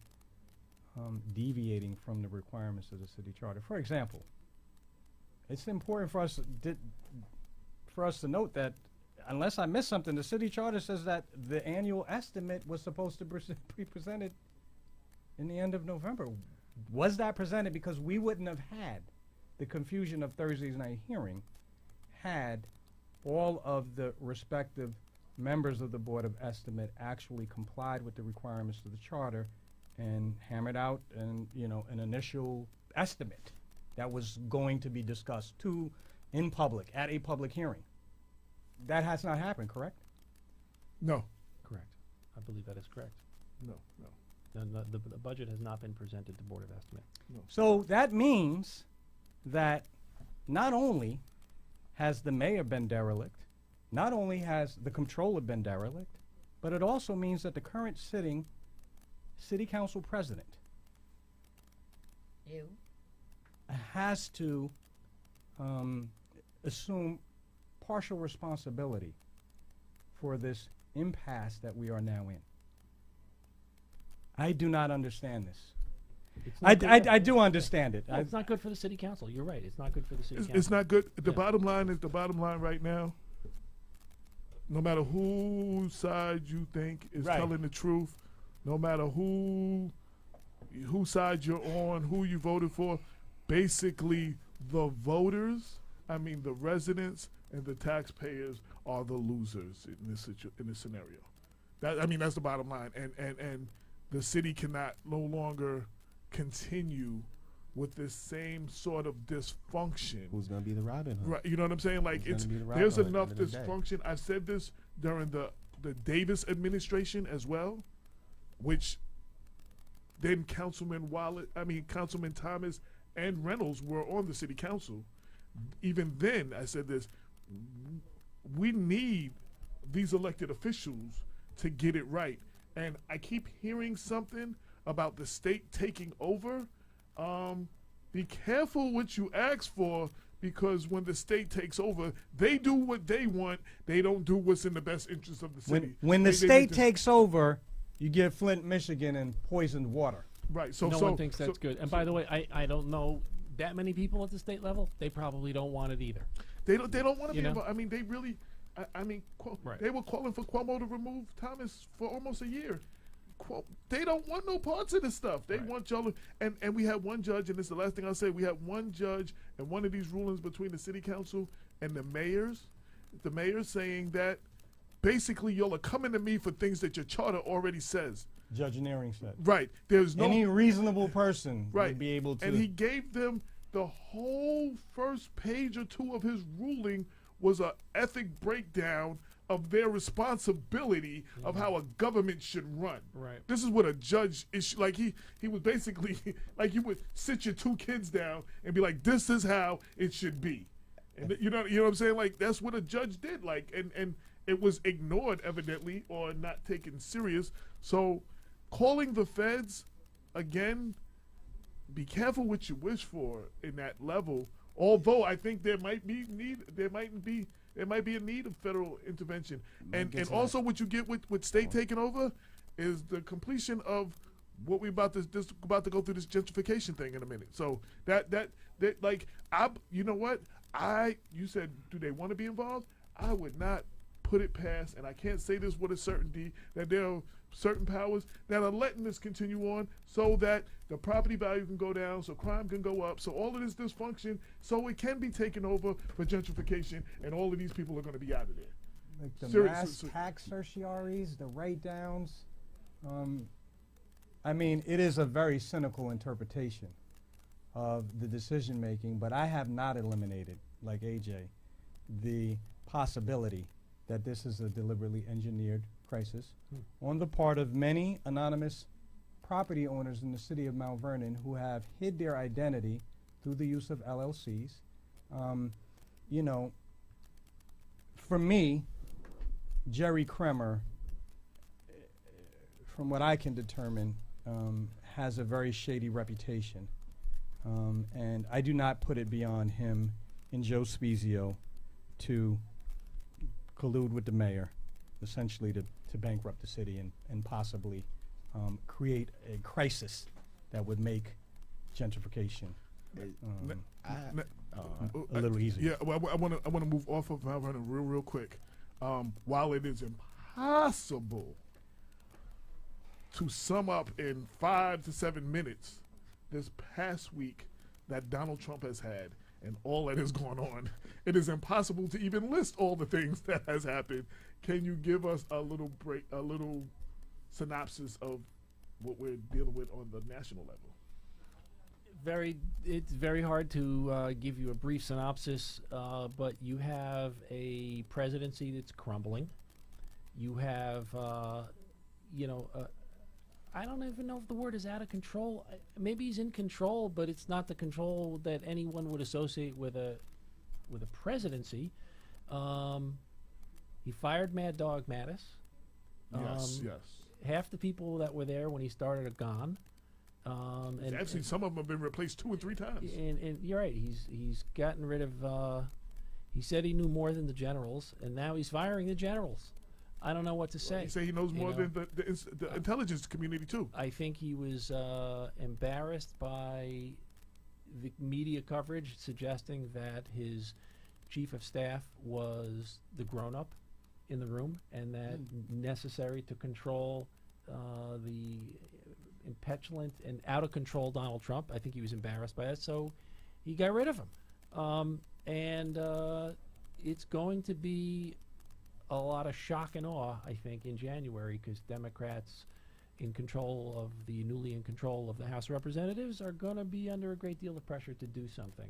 deviating from the requirements of the city charter. For example, it's important for us to note that, unless I missed something, the city charter says that the annual estimate was supposed to be presented in the end of November. Was that presented? Because we wouldn't have had the confusion of Thursday's night hearing had all of the respective members of the Board of Estimate actually complied with the requirements of the charter and hammered out an initial estimate that was going to be discussed in public at a public hearing. That has not happened, correct? no, Correct. I believe that is correct. no. The budget has not been presented to Board of Estimate. So that means that not only has the mayor been derelict, not only has the comptroller been derelict, but it also means that the current sitting city council president has to assume partial responsibility for this impasse that we are now in. I do not understand this. It's I not good- do understand it. No, it's not good for the City Council. You're right. It's not good for the City Council. It's not good. The Yeah. bottom line is the bottom line right now. No matter whose side you think is Right. telling the truth, no matter whose side you're on, who you voted for, basically the voters, the residents and the taxpayers are the losers in this scenario. That's the bottom line. And the city cannot no longer continue with this same sort of dysfunction. Who's going to be the Robin Hood? Right, you know what I'm saying? Like, Who's gonna be the Robin there's Hood enough at the end of the day? dysfunction. I said this during the Davis administration as well, which then Councilman Thomas and Reynolds were on the city council. Even then, I said this: we need these elected officials to get it right. And I keep hearing something about the state taking over. Be careful what you ask for, because when the state takes over, they do what they want. They don't do what's in the best interest of the city. When the state takes over, you get Flint, Michigan, and poisoned water. Right. No one thinks that's good. And by the way, I don't know that many people at the state level. They probably don't want it either. They don't want to You be know? involved. They really. Right. They were calling for Cuomo to remove Thomas for almost a year. They don't want no parts of this stuff. They want y'all to, and we had one judge, and this is the last thing I'll say, we had one judge and one of these rulings between the city council and the mayors saying that basically y'all are coming to me for things that your charter already says. Judge Nearing said. Right. There's no any reasonable person right. would be able to. And he gave them the whole first page or two of his ruling was a ethic breakdown of their responsibility of how a government should run. Right. This is what a judge is like. He was basically like, you would sit your two kids down and be like, this is how it should be. And you know what I'm saying? Like, that's what a judge did. Like, and it was ignored evidently, or not taken serious. So calling the feds, again, be careful what you wish for in that level. Although I think there might be a need of federal intervention. And also what you get with state taking over is the completion of what we about to go through this gentrification thing in a minute. So that like, you know what? You said, do they want to be involved? I would not put it past, and I can't say this with a certainty, that there are certain powers that are letting this continue on so that the property value can go down, so crime can go up, so all of this dysfunction, so it can be taken over for gentrification, and all of these people are going to be out of there. Like the Seriously. mass tax certiorieries, the write-downs. It is a very cynical interpretation of the decision-making, but I have not eliminated, like AJ, the possibility that this is a deliberately engineered crisis on the part of many anonymous property owners in the city of Mount Vernon who have hid their identity through the use of LLCs. For me, Jerry Kremer, from what I can determine, has a very shady reputation. And I do not put it beyond him and Joe Spezio to collude with the mayor, essentially to bankrupt the city and possibly create a crisis that would make gentrification a little easier. Yeah, well, I want to move off of Mount Vernon real quick. While it is impossible to sum up in 5 to 7 minutes this past week that Donald Trump has had and all that has gone on, it is impossible to even list all the things that has happened. Can you give us a little synopsis of what we're dealing with on the national level? It's very hard to give you a brief synopsis, but you have a presidency that's crumbling. You have, I don't even know if the word is out of control. Maybe he's in control, but it's not the control that anyone would associate with a presidency. He fired Mad Dog Mattis. Yes. Half the people that were there when he started are gone. And actually, some of them have been replaced 2 and 3 times. And you're right. He's gotten rid of. He said he knew more than the generals, and now he's firing the generals. I don't know what to say. You say he knows more than the intelligence community too. I think he was embarrassed by the media coverage suggesting that his chief of staff was the grown-up in the room, and that necessary to control the impetulant and out of control Donald Trump. I think he was embarrassed by it, so he got rid of him. And it's going to be a lot of shock and awe, I think, in January, because Democrats newly in control of the House of Representatives are going to be under a great deal of pressure to do something.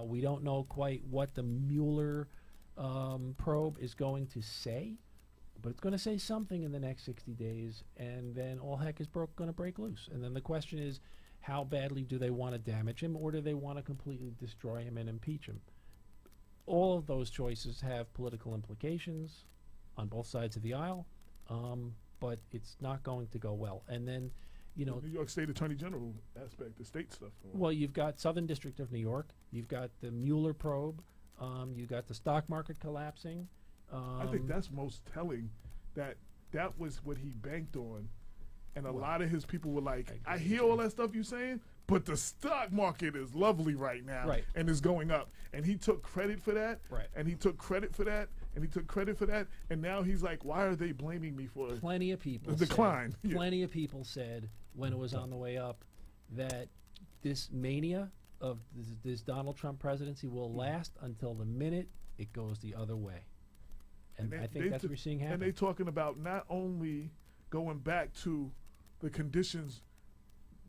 We don't know quite what the Mueller probe is going to say, but it's going to say something in the next 60 days, and then all heck is going to break loose. And then the question is, how badly do they want to damage him, or do they want to completely destroy him and impeach him? All of those choices have political implications on both sides of the aisle, but it's not going to go well. And then, The New York State Attorney General aspect, the state stuff. Well, you've got Southern District of New York, you've got the Mueller probe, you've got the stock market collapsing. I think that's most telling, that was what he banked on. And a lot of his people were like, I hear all that stuff you're saying, but the stock market is lovely right now and is going up. And he took credit for that. Right. And he took credit for that. And he took credit for that. And now he's like, why are they blaming me for Plenty of people the decline? Plenty of people said when it was on the way up that this mania of this Donald Trump presidency will last until the minute it goes the other way. And I think that's what we're seeing happen. And they're talking about not only going back to the conditions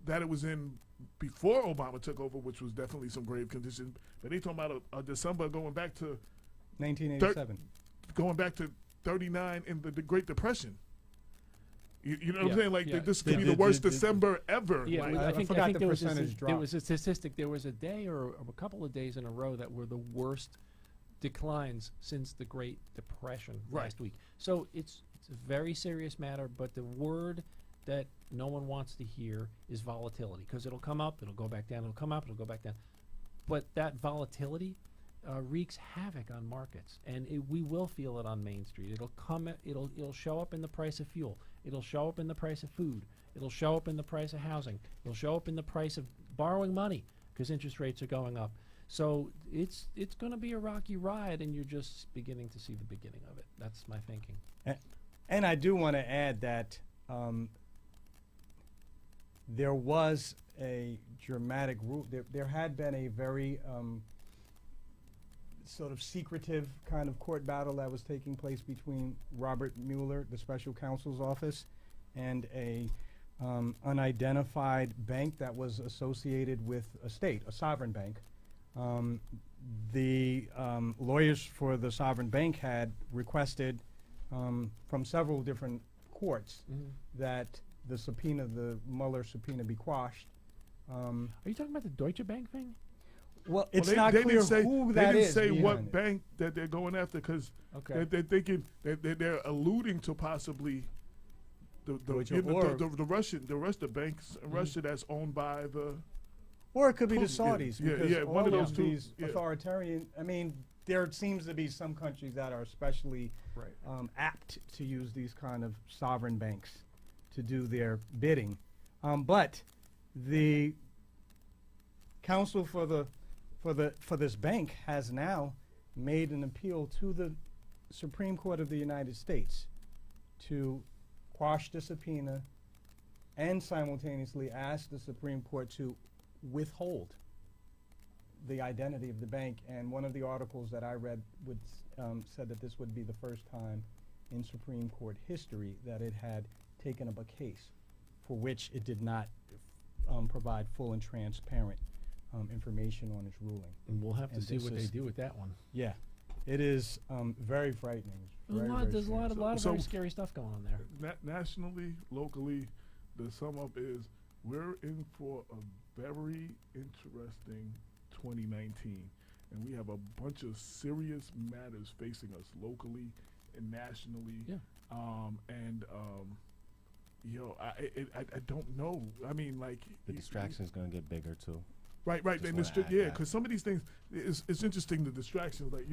that it was in before Obama took over, which was definitely some grave conditions, but they talking about a December going back to 1987. Going back to 39 in the Great Depression. You know what I'm saying? Like this could be the worst December ever. Yeah, like, I think the there was percentage drop. there was a statistic. There was a day or a couple of days in a row that were the worst declines since the Great Depression last week. So it's a very serious matter, but the word that no one wants to hear is volatility, because it'll come up, it'll go back down, it'll come up, it'll go back down. But that volatility wreaks havoc on markets, and we will feel it on Main Street. It'll show up in the price of fuel. It'll show up in the price of food. It'll show up in the price of housing. It'll show up in the price of borrowing money, because interest rates are going up. So it's going to be a rocky ride, and you're just beginning to see the beginning of it. That's my thinking. And I do want to add that there was a dramatic there had been a very sort of secretive kind of court battle that was taking place between Robert Mueller, the special counsel's office, and a unidentified bank that was associated with a sovereign bank. The lawyers for the sovereign bank had requested from several different courts that the Mueller subpoena be quashed. Are you talking about the Deutsche Bank thing? Well, it's not clear who that is. They didn't say what bank that they're going after, because they're thinking they're alluding to possibly the Russian banks in Russia that's owned by the. Or it could be the Saudis. Yeah, one of those two. These authoritarian. I mean, there seems to be some countries that are especially apt to use these kind of sovereign banks to do their bidding. But the counsel for this bank has now made an appeal to the Supreme Court of the United States to quash the subpoena and simultaneously ask the Supreme Court to withhold the identity of the bank. And one of the articles that I read said that this would be the first time in Supreme Court history that it had taken up a case for which it did not provide full and transparent information on its ruling. And we'll have to see what they do with that one. Yeah, it is very frightening. There's a lot of very scary stuff going on there. Nationally, locally, the sum up is we're in for a very interesting 2019, and we have a bunch of serious matters facing us locally and nationally. Yeah. I don't know. I mean, like the distraction is going to get bigger too. Right. And because some of these things, it's interesting. The distractions, like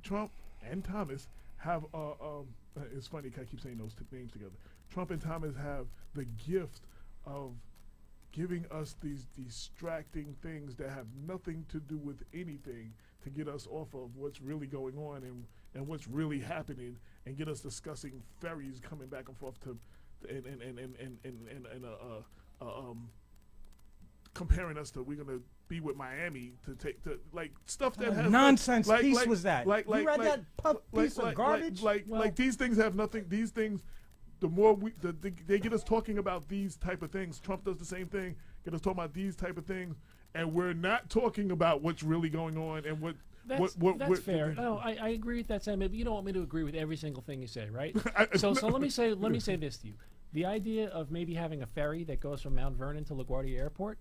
Trump and Thomas have. It's funny. I keep saying those two names together. Trump and Thomas have the gift of giving us these distracting things that have nothing to do with anything to get us off of what's really going on and what's really happening, and get us discussing ferries coming back and forth to and comparing us to we're gonna be with Miami to take to like stuff that has nonsense like, piece like, was that? Like, you read that piece of garbage? Like these things have nothing. These things, the more they get us talking about these type of things. Trump does the same thing. Get us talking about these type of things, and we're not talking about what's really going on and what. That's fair. No, I agree with that sentiment, but you don't want me to agree with every single thing you say, right? so let me say this to you. The idea of maybe having a ferry that goes from Mount Vernon to LaGuardia Airport,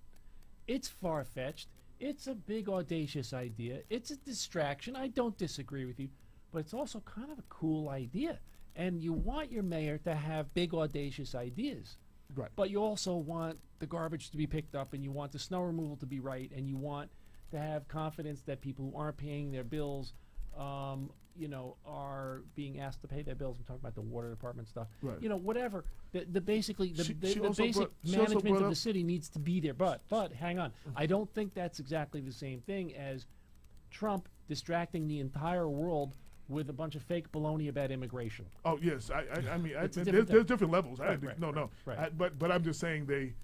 it's far-fetched. It's a big, audacious idea. It's a distraction. I don't disagree with you, but it's also kind of a cool idea. And you want your mayor to have big, audacious ideas. Right. But you also want the garbage to be picked up, and you want the snow removal to be right, and you want to have confidence that people who aren't paying their bills, are being asked to pay their bills. I'm talking about the water department stuff. Right. Whatever. The basic brought management of up- the city needs to be there. But hang on. I don't think that's exactly the same thing as Trump distracting the entire world with a bunch of fake baloney about immigration. Oh yes, I mean, It's a there's different different levels. Right. But I'm just saying they,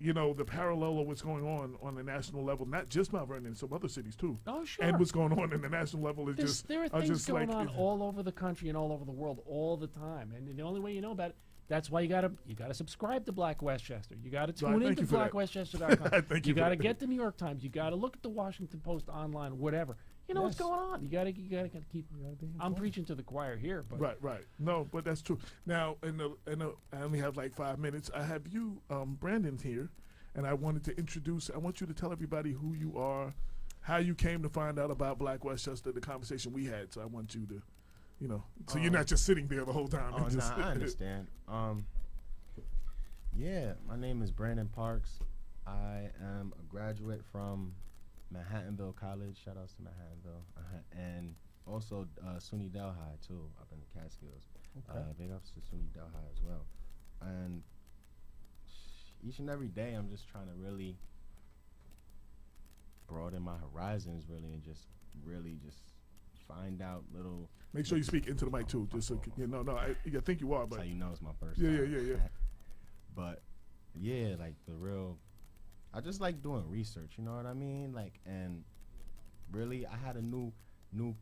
the parallel of what's going on the national level, not just Mount Vernon, some other cities too. Oh, sure. And what's going on in the national level is There are just things going like on all over the country and all over the world all the time, and the only way you know about it, that's why you gotta subscribe to Black Westchester. You gotta tune into blackwestchester.com. You gotta get the New York Times. You gotta look at the Washington Post online, whatever. You know what's going on. You gotta keep. I'm preaching to the choir here, but right. No, but that's true. Now, I only have like 5 minutes. I have you, Brandon, here, and I want you to tell everybody who you are, how you came to find out about Black Westchester, the conversation we had. So I want you to, so you're not just sitting there the whole time. Oh, no, I understand. Yeah, my name is Brandon Parks. I am a graduate from Manhattanville College. Shout outs to Manhattanville. And also SUNY Delhi, too, up in the Catskills. Okay. Big ups to SUNY Delhi as well. And each and every day, I'm just trying to really broaden my horizons, and just find out little. Make sure you speak into the mic too, just so I think you are, but That's how you know it's my first yeah, time. yeah. But yeah, like I just like doing research, you know what I mean? Like, and really, I had a new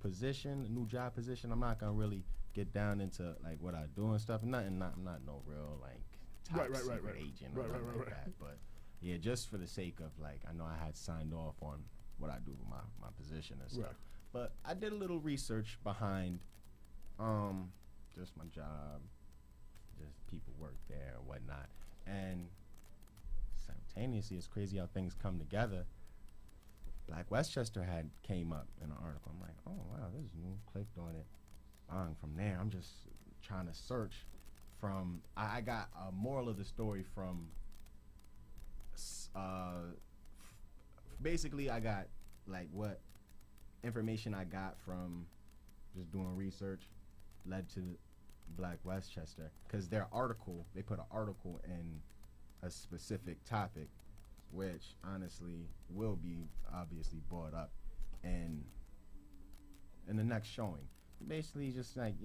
position, a new job position. I'm not gonna really get down into like what I do and stuff. I'm not no real like top secret agent or nothing like that. But yeah, just for the sake of like, I know I had signed off on what I do with my position and stuff. Right. But I did a little research behind just my job, just people work there and whatnot. And simultaneously, it's crazy how things come together. Black Westchester came up in an article. I'm like, oh wow, this is new. Clicked on it. From there, I'm just trying to search from. I got a moral of the story from. Basically, I got like what information I got from just doing research led to Black Westchester, because they put an article in a specific topic, which honestly will be obviously brought up in the next showing. Basically, just like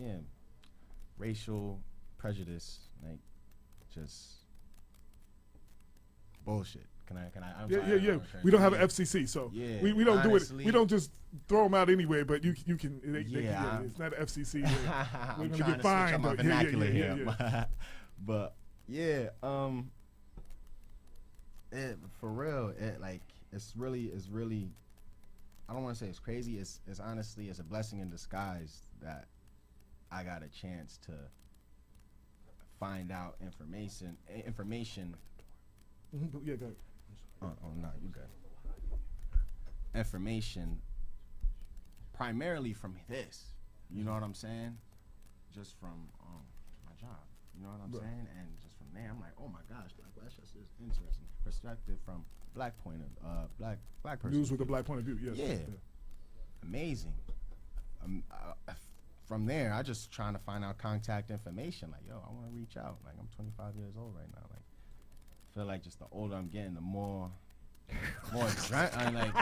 racial prejudice, like just bullshit. Can I? Yeah. We don't have an FCC, so we don't honestly, do it. We don't just throw them out anyway. But you can. It's not an FCC. I'm We're trying gonna to get fined. switch up my vernacular here. Yeah. But yeah, for real, it's really. I don't want to say it's crazy. It's honestly, it's a blessing in disguise that I got a chance to find out information. Yeah, go ahead. Oh no, you good. Information primarily from this. You know what I'm saying? Just from my job. You know what I'm saying? And just from there, I'm like, oh my gosh, Black Westchester is interesting. Perspective from black person. News with a black point of view. Yes. Yeah. Amazing. From there, I just trying to find out contact information. Like, yo, I want to reach out. Like, I'm 25 years old right now. Like, I feel like just the older I'm getting, the more I'm like,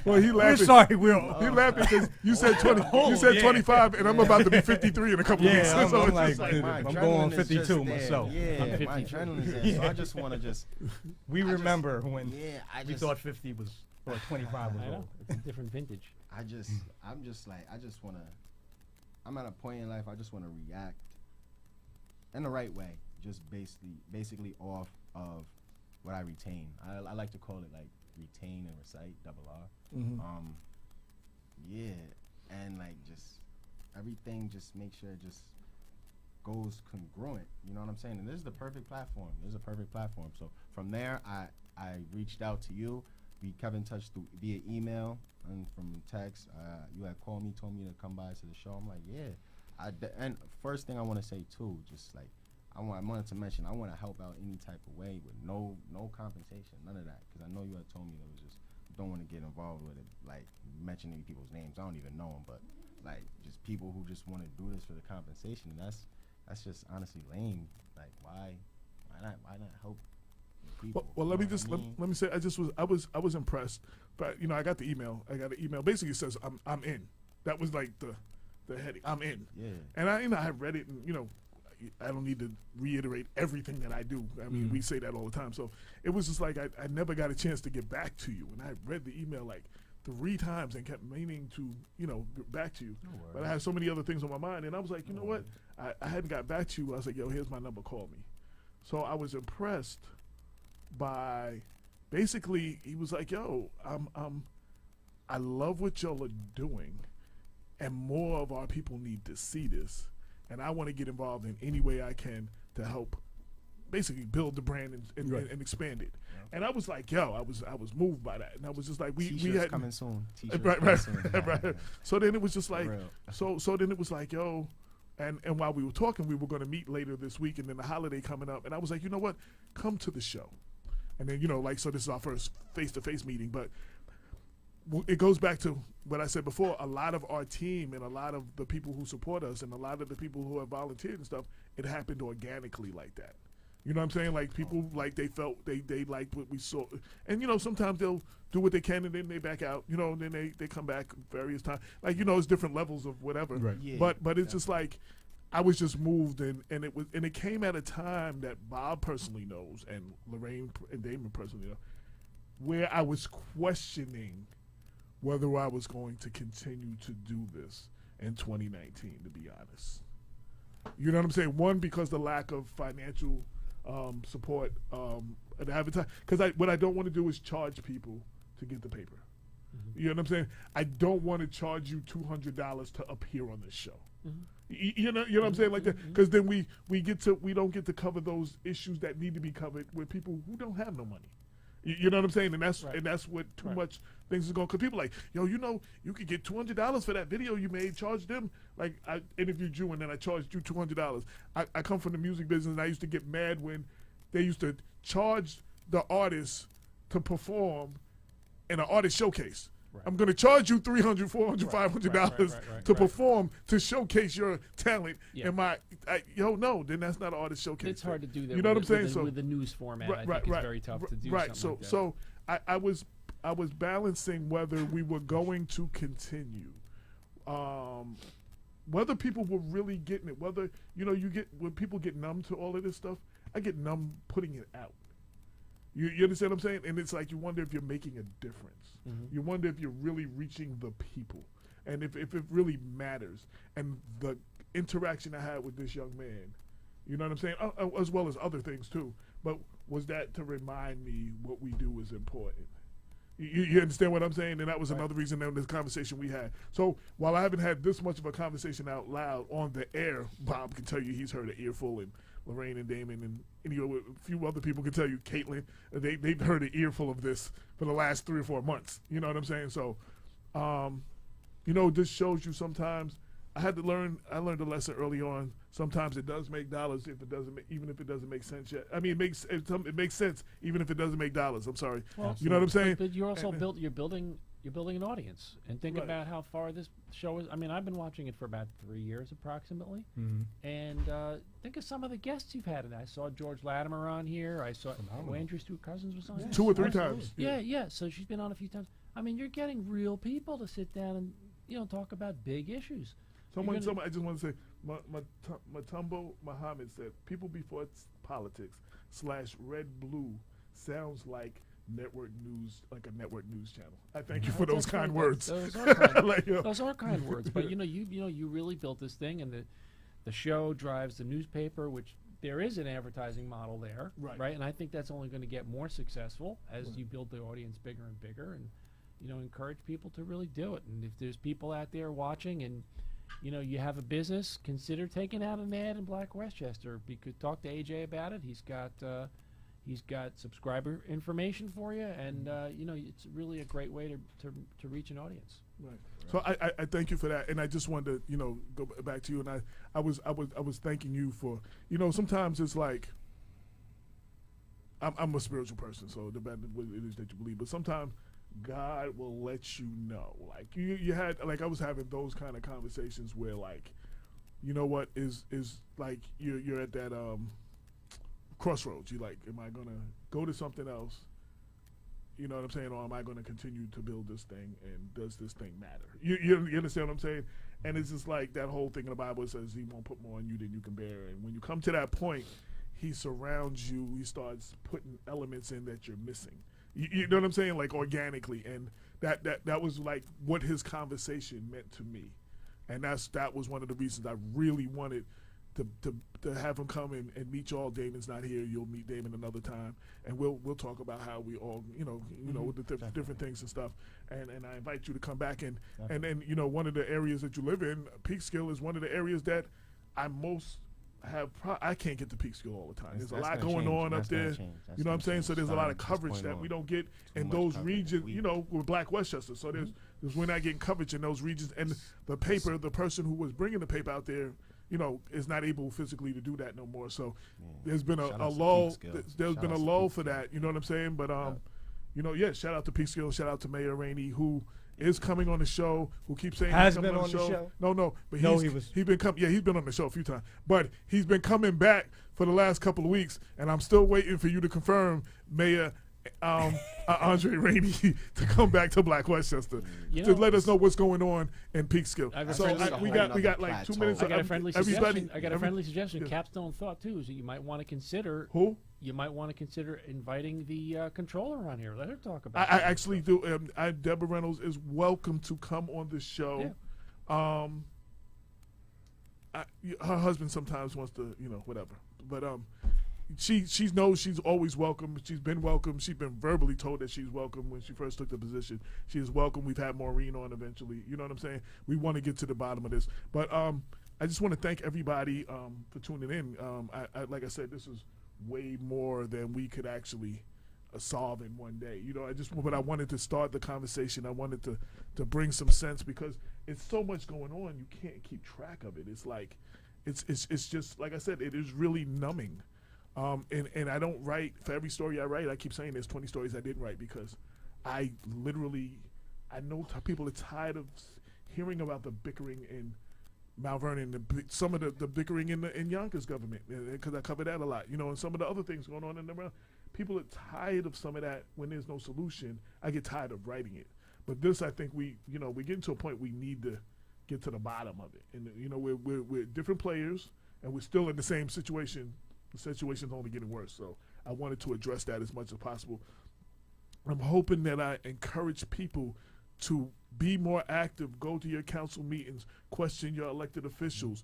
Well, he We're laughing. sorry, Will. He laughing because you said 20. You said 25, and I'm about to be 53 in a couple weeks. Yeah, So I'm it's like, just like, my I'm adrenaline going is 52 just there. myself. Yeah, I'm my 53. adrenaline is there. So I just want to just. We remember when Yeah, I we just. thought 50 was, or 25 was I know. old. It's a different vintage. I'm just like, I just want to. I'm at a point in life. I just want to react in the right way, just basically off of what I retain. I like to call it like retain and recite, double R. Yeah, and like just everything, just make sure it just goes congruent. You know what I'm saying? And this is the perfect platform. This is a perfect platform. So from there, I reached out to you. We kept in touch via email and from text. You had called me, told me to come by to the show. I'm like, yeah. And first thing I want to say too, just like I wanted to mention, I want to help out any type of way with no compensation, none of that, because I know you had told me that was just don't want to get involved with it, like mentioning people's names. I don't even know them, but like just people who just want to do this for the compensation. And that's just honestly lame. Like why not help people? Well, let me just let me say, I was impressed, but I got the email. I got an email. Basically, it says I'm in. That was like the heading. I'm in. Yeah. And I read it, and I don't need to reiterate everything that I do. I mean, we say that all the time. So it was just like I never got a chance to get back to you, and I read the email like 3 times and kept meaning to get back to you. But I had so many other things on my mind, and I was like, you know what? I hadn't got back to you. I was like, yo, here's my number. Call me. So I was impressed by basically he was like, yo, I love what y'all are doing, and more of our people need to see this, and I want to get involved in any way I can to help basically build the brand and expand it. Yeah. And I was like, yo, I was moved by that, and I was just like, we had coming soon. Right. So then it was just like, so then it was like, yo, and while we were talking, we were going to meet later this week, and then the holiday coming up, and I was like, you know what, come to the show. And then, so this is our first face-to-face meeting, but it goes back to what I said before. A lot of our team and a lot of the people who support us and a lot of the people who have volunteered and stuff, it happened organically like that. You know what I'm saying? Like people, like they felt they liked what we saw. And, sometimes they'll do what they can and then they back out, and then they come back various times. Like, it's different levels of whatever. Right. Yeah, but it's just like, I was just moved, and it came at a time that Bob personally knows and Lorraine and Damon personally know, where I was questioning whether I was going to continue to do this in 2019, to be honest. You know what I'm saying? One, because the lack of financial support and advertising. Because what I don't want to do is charge people to get the paper. You know what I'm saying? I don't want to charge you $200 to appear on this show. You know what I'm saying, like that, because then we don't get to cover those issues that need to be covered with people who don't have no money. You know what I'm saying, and that's what too much things is going. Because people are like, yo, you could get $200 for that video you made. Charge them. Like I interviewed you, and then I charged you $200. I come from the music business, and I used to get mad when they used to charge the artists to perform in an artist showcase. Right. I'm going to charge you $300, $400, $500 to perform to showcase your talent. Yeah. No, then that's not an artist showcase. It's hard to do that. You know what I'm saying? So with the news format, I think it's very tough to do. Right. Something like that. So I was balancing whether we were going to continue, whether people were really getting it, whether when people get numb to all of this stuff. I get numb putting it out. You understand what I'm saying? And it's like you wonder if you're making a difference. You wonder if you're really reaching the people, and if it really matters. And the interaction I had with this young man, you know what I'm saying, as well as other things too, but was that to remind me what we do is important. You understand what I'm saying? And that was another reason in this conversation we had. So while I haven't had this much of a conversation out loud on the air, Bob can tell you he's heard an earful, and Lorraine and Damon and a few other people can tell you, Caitlin, they've heard an earful of this for the last 3 or 4 months. You know what I'm saying? So, this shows you sometimes. I learned a lesson early on. Sometimes it does make dollars even if it doesn't make sense yet. I mean, it makes sense even if it doesn't make dollars. I'm sorry. Well, you know what I'm saying? But you're also you're building an audience, and think about how far this show is. I mean, I've been watching it for about 3 years approximately, and think of some of the guests you've had. And I saw George Latimer on here. I saw Andrew Stewart Cousins was on here. 2 or 3 times. Yeah. So she's been on a few times. I mean, you're getting real people to sit down and talk about big issues. Someone, I just want to say, Matumbo Muhammad said, "People before politics / red blue sounds like network news, like a network news channel." I thank you for those kind words. Those are kind, those are kind words. But you really built this thing, and the show drives the newspaper, which there is an advertising model there, right? And I think that's only going to get more successful as you build the audience bigger and bigger, and encourage people to really do it. And if there's people out there watching, and you have a business, consider taking out an ad in Black Westchester. You could talk to AJ about it. He's got subscriber information for you, and it's really a great way to reach an audience. Right. So I thank you for that, and I just wanted to go back to you, and I was thanking you for sometimes it's like I'm a spiritual person, so depending on what it is that you believe, but sometimes God will let you know. Like you had, like I was having those kind of conversations where like, what is like you're at that crossroads. You're like, am I gonna go to something else? You know what I'm saying? Or am I gonna continue to build this thing? And does this thing matter? You understand what I'm saying? And it's just like that whole thing in the Bible says He won't put more on you than you can bear. And when you come to that point, He surrounds you. He starts putting elements in that you're missing. You know what I'm saying? Like organically, and that was like what his conversation meant to me, and that was one of the reasons I really wanted to have him come and meet y'all. Damon's not here. You'll meet Damon another time, and we'll talk about how we all with the different things and stuff. And I invite you to come back and then one of the areas that you live in, Peekskill, is one of the areas that I most I can't get to Peekskill all the time. There's a lot going on up there. You know what I'm saying? So there's a lot of coverage that we don't get in those regions. With Black Westchester. So there's we're not getting coverage in those regions. And the paper, the person who was bringing the paper out there, is not able physically to do that no more. So there's been a lull. There's been a lull for that. You know what I'm saying? But shout out to Peekskill. Shout out to Mayor Rainey, who is coming on the show, who keeps saying has he's been coming on the show. No, but he's been on the show a few times, but he's been coming back for the last couple of weeks, and I'm still waiting for you to confirm, Mayor Andre Rainey, to come back to Black Westchester to let us know what's going on in Peekskill. We got like 2 minutes. I got a friendly suggestion. Capstone thought too is that you might want to consider who. You might want to consider inviting the controller on here. Let her talk about it. I actually do. Deborah Reynolds is welcome to come on the show. Yeah. Her husband sometimes wants to, whatever. But she knows she's always welcome. She's been welcome. She's been verbally told that she's welcome when she first took the position. She is welcome. We've had Maureen on eventually. You know what I'm saying? We want to get to the bottom of this. But I just want to thank everybody for tuning in. Like I said, this is way more than we could actually solve in one day. But I wanted to start the conversation. I wanted to bring some sense because it's so much going on. You can't keep track of it. It's like, it's just, like I said, it is really numbing. And I don't write, for every story I write, I keep saying there's 20 stories I didn't write because I know people are tired of hearing about the bickering in Mount Vernon, some of the bickering in Yonkers government, because I cover that a lot, and some of the other things going on in the around. People are tired of some of that when there's no solution. I get tired of writing it. But this, I think we're getting to a point we need to get to the bottom of it. And, we're different players, and we're still in the same situation. The situation's only getting worse. So I wanted to address that as much as possible. I'm hoping that I encourage people to be more active, go to your council meetings, question your elected officials.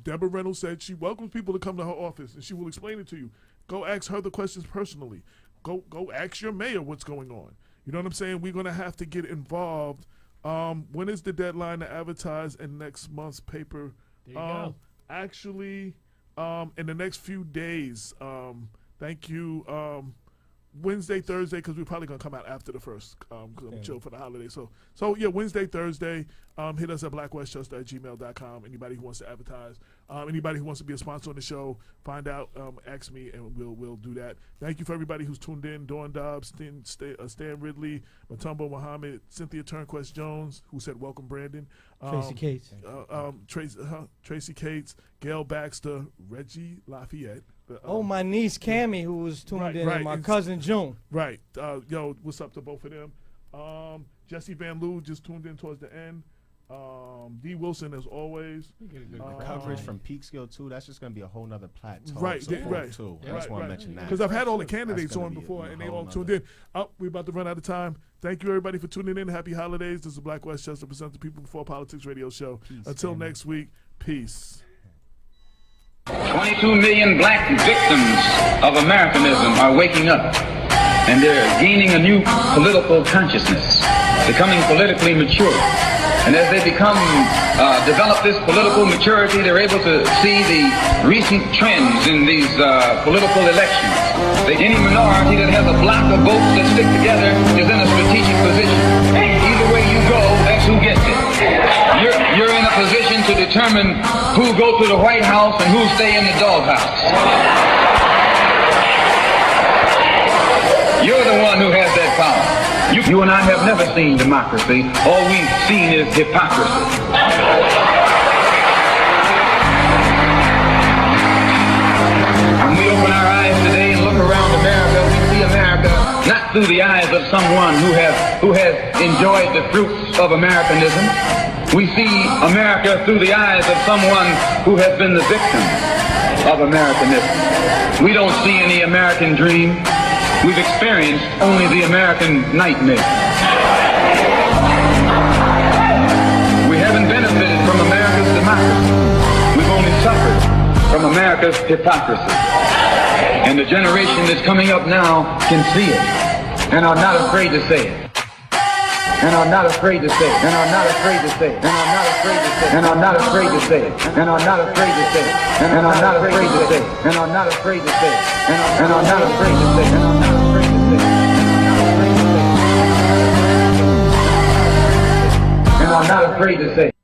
Deborah Reynolds said she welcomes people to come to her office, and she will explain it to you. Go ask her the questions personally. Go ask your mayor what's going on. You know what I'm saying? We're going to have to get involved. When is the deadline to advertise in next month's paper? There you go. Actually, in the next few days. Thank you. Wednesday, Thursday, because we're probably going to come out after the first, because I'm chill for the holiday. So yeah, Wednesday, Thursday, hit us at blackwestchester@gmail.com. Anybody who wants to advertise, anybody who wants to be a sponsor on the show, find out, ask me, and we'll do that. Thank you for everybody who's tuned in. Dawn Dobbs, Stan Ridley, Matumbo Muhammad, Cynthia Turnquest Jones, who said welcome, Brandon. Tracy Cates. Tracy Cates, Gail Baxter, Reggie Lafayette, Oh, my niece Cammie, who was tuned in, and my cousin June. Right. Yo, what's up to both of them? Jesse Van Loo just tuned in towards the end. D. Wilson, as always. The coverage from Peekskill, too, that's just going to be a whole nother plateau. Right. Too. I just want to mention that. Because I've had all the candidates on before, and they all tuned in. We're about to run out of time. Thank you, everybody, for tuning in. Happy holidays. This is Black Westchester Presents the People Before Politics radio show. Peace, Until next week, peace. 22 million black victims of Americanism are waking up, and they're gaining a new political consciousness, becoming politically mature. And as they develop this political maturity, they're able to see the recent trends in these political elections. Any minority that has a block of votes that stick together is in a strategic position. Either way you go, that's who gets it. You're in a position to determine who go to the White House and who stay in the doghouse. You're the one who has that power. You and I have never seen democracy. All we've seen is hypocrisy. When we open our eyes today and look around America, we see America not through the eyes of someone who has enjoyed the fruits of Americanism. We see America through the eyes of someone who has been the victim of Americanism. We don't see any American dream. We've experienced only the American nightmare. We haven't benefited from America's democracy. We've only suffered from America's hypocrisy. And the generation that's coming up now can see it and are not afraid to say it. And are not afraid to say it. And are not afraid to say it. And are not afraid to say it. And are not afraid to say it. And are not afraid to say it. And are not afraid to say it. And are not afraid to say it. And are not afraid to say it. And are not afraid to say it. And are not afraid to say it.